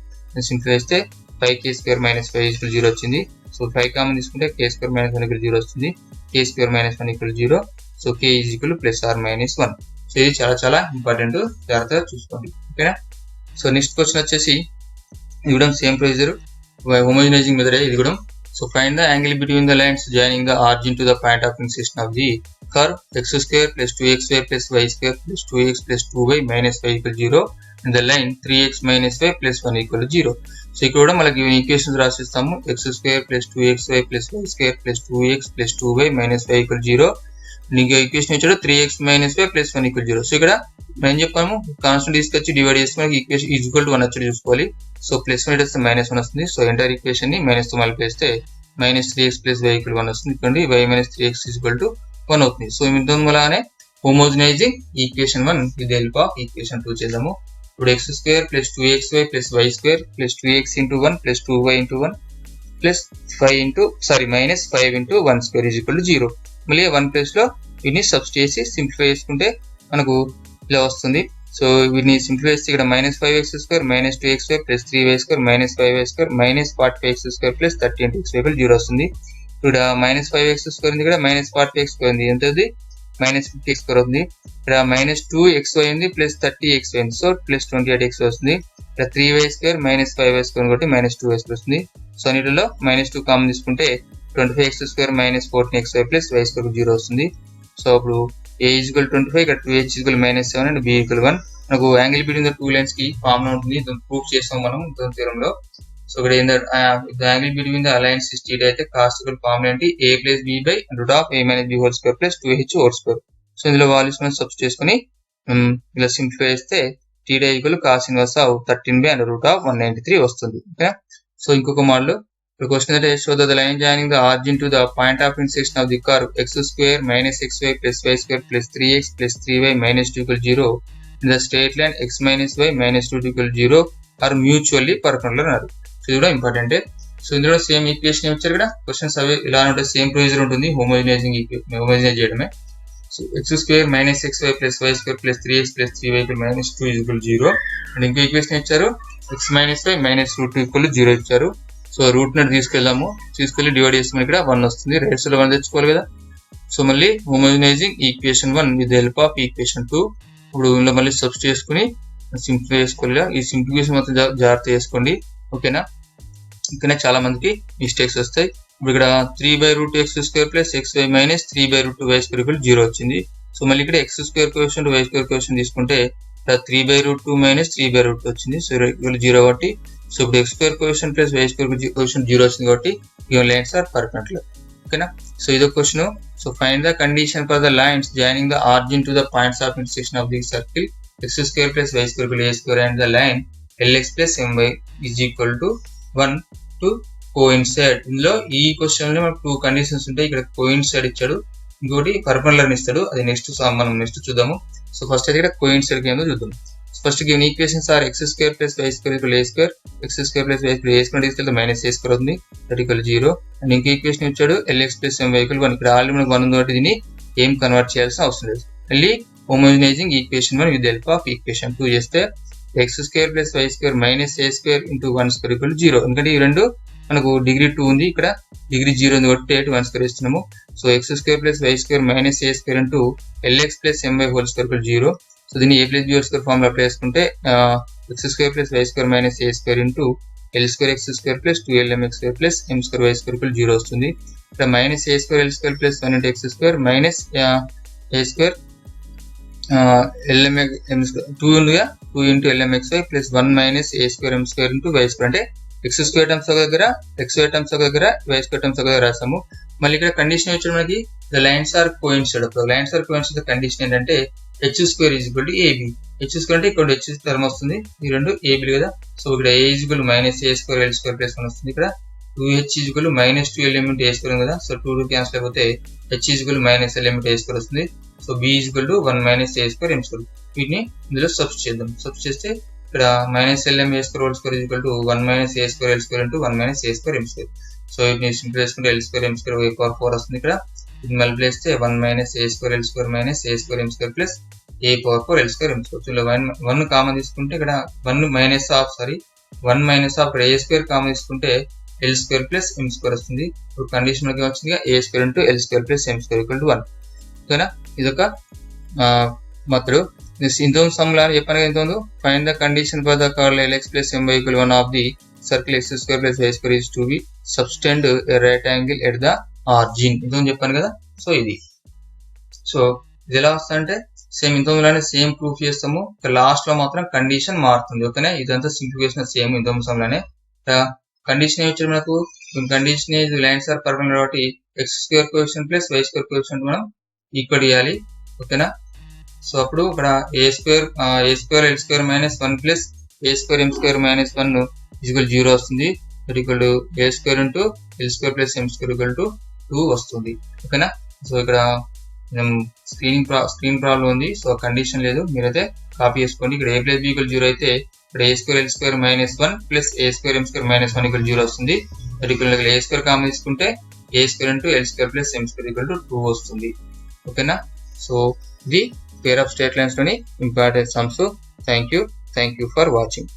Simplify చేస్తే 5k² మైనస్ 5 ఈక్వల్ 0 వచ్చింది. సో 5 కామన్ తీసుకుంటే k² మైనస్ 1 ఈక్వల్ 0 వస్తుంది. k² minus 1 equal 0. So k is equal plus or minus 1. So ఇది చాలా ఇంపార్టెంట్, జాగ్రత్తగా చూసుకోండి. ఓకేనా. సో నెక్స్ట్ క్వశ్చన్ వచ్చేసి ఇది కూడా సేమ్ ప్రొసీజర్, హోమోజనైజింగ్ మెథడ్ ఇది కూడా. So find the angle between the lines joining the origin to the point of intersection of the curve x² plus 2xy plus y² plus 2x plus 2y minus 5 equal 0 and the line 3x minus y plus 1 equal 0. So ఇక్కడ కూడా మనకి equations రాసిస్తాము. x² plus 2xy plus y² plus 2x plus 2y minus 5 equal 0. నీకు equation ఇచ్చాడు 3x minus y plus 1 equal 0. So ఇక్కడ మనం ఏం చెప్పాము, కాన్స్టెంట్ తీసుకొచ్చి డివైడ్ చేసుకుని ఈక్వేషన్ ఈజ్ ఈక్వల్ టు 1 వచ్చి చూసుకోవాలి. సో ప్లస్ 1 వస్తే మైనస్ 1 వస్తుంది. సో ఎంటైర్ ఈక్వేషన్ ని మైనస్ తో మల్టిప్లై చేస్తే minus 3x plus y equal 1 వస్తుంది. ఇక్కడ y minus 3x is equal to 1 అవుతుంది. సో ఇంత మూలానే homogenizing equation 1 with the help of equation 2 చేద్దాము. ఇప్పుడు x² plus 2xy plus y² plus 2x into 1 plus 2y into 1 plus 5 into minus 5 into 1² is equal to 0. మళ్ళీ 1 place లో వీటిని substitute చేసి simplify చేసుకుంటే మనకు ఇలా వస్తుంది. సో వీటిని సింప్లిఫై చేస్తే ఇక్కడ minus 5x² minus 2xy plus 3y² minus 5y² minus 45x² plus 30x² 0 వస్తుంది. ఇక్కడ మైనస్ 5x² ఉంది, ఇక్కడ మైనస్ 45x² ఉంది, ఎంత ఉంది మైనస్ 50x² అవుతుంది. ఇక్కడ మైనస్ 2xy ఉంది ప్లస్ 30xy ఉంది, సో ప్లస్ 28x వస్తుంది. ఇక్కడ 3y² మైనస్ 5y² కాబట్టి మైనస్ 2y² వస్తుంది. సో అన్నిటిలో మైనస్ 2 కామన్ తీసుకుంటే 25x² minus 14xy plus y² 0 వస్తుంది. సో అప్పుడు a ఈక్వల్ 25, ఇక్కడ 2h equal minus 7 and b equal 1. మనకు angle between the two lines కి ఫార్ములా ఉంటుంది, దాన్ని ప్రూఫ్ చేస్తాం మనం థియరం లో. సో ఇక్కడ angle between the lines is θ అయితే కాస్ట్ ఈక్వల్ ఫార్ములా ఏంటి, a plus b by root of a minus b whole square plus 2h whole square. So ఇందులో వాల్యూస్ మనం సబ్స్టిట్యూట్ చేసుకుని ఇలా సింప్లిఫై చేస్తే θ equal cos inverse of 13 by under root of 193 వస్తుంది. Okay. So ఇంకొక model ఇప్పుడు question అయితే show the line joining the origin to the point of intersection of the curve x² minus xy plus y² plus 3x plus 3y minus 2 equal 0 in the straight line x minus y minus 2 equal 0 are mutually perpendicular అన్నారు. So ఇది కూడా important. So ఇందులో same equation ఇచ్చారు కదా, questions అవి ఇలా ఉంటాయి, same procedure ఉంటుంది, హోమోజనైజింగ్ హోమోజనైజ్ చేయడమే. So x² minus xy plus y² plus 3x plus 3y minus 2 equal 0 and ఇంకో ఈక్వేషన్ ఇచ్చారు x minus y minus root equal 0 ఇచ్చారు. సో రూట్ ని తీసుకెళ్ళి డివైడ్ చేసుకుని ఇక్కడ 1 వస్తుంది, రైట్ సైడ్ లో 1 తెచ్చుకోవాలి కదా. సో మళ్ళీ homogenizing equation 1 with the help of equation 2. ఇప్పుడు ఇందులో మళ్ళీ సబ్స్టిట్యూట్ చేసుకుని సింప్లిఫై చేసుకోవాలి. ఈ సింప్లిఫికేషన్ మొత్తం జాగ్రత్త చేసుకోండి. ఓకేనా. ఇక్కడ చాలా మందికి మిస్టేక్స్ వస్తాయి. ఇప్పుడు ఇక్కడ 3/√x² plus xy minus 3/√y² equal 0 వచ్చింది. సో మళ్ళీ ఇక్కడ x² కోఎఫిషియంట్ y² కోఎఫిషియంట్ తీసుకుంటే ఇక్కడ 3/√2 మైనస్ 3/√2 వచ్చింది. సో ఈక్వల్ 0 కాబట్టి సో ఇప్పుడు x² coefficient plus y² coefficient 0 వచ్చింది కాబట్టి గివెన్ లైన్స్ ఆర్ పర్పెండిక్యులర్. ఓకేనా. సో ఇదో question. So find the condition for the lines joining the origin to the points of intersection of the circle x² plus y² a² and the line lx plus my is equal to 1 to coincide. ఇందులో ఈ question లో మనకు 2 conditions ఉంటాయి. ఇక్కడ coincide ఇచ్చాడు, ఇంకోటి perpendicular ఇస్తాడు, అది మనం నెక్స్ట్ చూద్దాము. సో ఫస్ట్ అయితే ఇక్కడ కోయిన్సైడ్ ఏందో చూద్దాం. First given equations are x square plus y square equal a square, x square plus y square a square తీసుకెళ్తే మైనస్ a square అవుతుంది, దట్ ఈక్వల్ 0. అండ్ ఇంకో ఈక్వేషన్ ఇచ్చాడు lx plus my equal 1. ఇక్కడ already మనకు 1 ఉంది కాబట్టి దీన్ని ఏం కన్వర్ట్ చేయాల్సిన అవసరం లేదు. మళ్ళీ homogenizing equation 1 with the help of equation 2 చేస్తే x square plus y square minus a square into 1 square equal 0. ఎందుకంటే ఈ రెండు మనకు డిగ్రీ 2 ఉంది, ఇక్కడ డిగ్రీ 0 ఉంది కాబట్టి 1 స్క్వేర్ ఇస్తున్నాము. So x square plus y square minus a square into lx plus my whole square equal 0. So దీన్ని a plus b whole square formula apply చేసుకుంటే x square plus y square minus a square into l square x square plus 2lmx square plus m square y square equal 0 వస్తుంది. ఇక్కడ minus a square l square plus 1 into x square minus a square lmx m square 2 ఉందిగా 2 into lmxy plus 1 minus a square m square into y square. అంటే x square terms ఒక దగ్గర x square terms ఒక దగ్గర y square terms ఒక దగ్గర రాసాము. మళ్ళీ ఇక్కడ కండిషన్ వచ్చి మనకి the lines are coincident. అప్పుడు lines are coincident కండిషన్ ఏంటంటే h square is equal to ab. h square అంటే ఇక్కడ h టర్మ్ వస్తుంది, ఈ రెండు ab కదా. సో ఇక్కడ a is equal to minus a square l square plus 1 వస్తుంది. ఇక్కడ 2h is equal to minus 2l into a square కదా. సో 2 క్యాన్సిల్ అయిపోతే h is equal to minus l into a square వస్తుంది. So b is equal to 1 minus a square m square. వీటిని ఇందులో substitute చేద్దాం. Substitute చేస్తే ఇక్కడ minus lm a square whole square is equal to 1 minus a square l square into 1 minus a square m square. So వీటిని simplify చేసుకుంటే l square m square y power 4 వస్తుంది. ఇక్కడ ఇది మల్టిప్లై చేస్తే 1 minus a square l square minus a square m square plus a power 4 l square m square. So ఇలా 1 common తీసుకుంటే ఇక్కడ 1 minus of ఇక్కడ a square కామన్ తీసుకుంటే l square plus m square వస్తుంది. ఇప్పుడు కండిషన్ మనకి వచ్చింది a square into l square plus m square equal to 1. ఓకేనా, ఇదొక మెథడ్. ఇంతకు సమ్లా చెప్పాను ఎంత ఉందో, find the condition for the curl lx plus my equal 1 of the circle x square plus y square is to be subtend a right angle at the origin. ఇంతకు చెప్పాను కదా. So ఇది ఇది ఎలా వస్తుందంటే సేమ్ ఇంతకుముందులానే సేమ్ ప్రూఫ్ చేస్తాము, last లో మాత్రం కండిషన్ మారుతుంది. ఓకేనా, ఇదంతా సింప్లిఫికేషన్ సేమ్ ఇంతకు సమ్లానే. కండిషన్ ఏమి మనకు, కండిషన్ లైన్స్ ఆర్ పర్పెండిక్యులర్ కాబట్టి x square coefficient plus y square coefficient మనం ఈక్వల్ చేయాలి. ఓకేనా, సో అప్పుడు ఇక్కడ a square l square minus 1 plus a square m square minus 1 equal 0 వస్తుంది. That equal to a square into l square plus m square equal to 2 వస్తుంది. ఓకేనా, so ఇక్కడ screen problem ఉంది, సో కండిషన్ లేదు, మీరైతే copy చేసుకోండి. ఇక్కడ a plus b equal 0 అయితే ఇక్కడ a square l square minus 1 plus a square m square minus 1 equal 0 వస్తుంది. That equal a square common తీసుకుంటే a square into l square plus m square equal to 2 వస్తుంది. ఓకేనా, so ఇది pair of straight lines లోని important sums. Thank you for watching.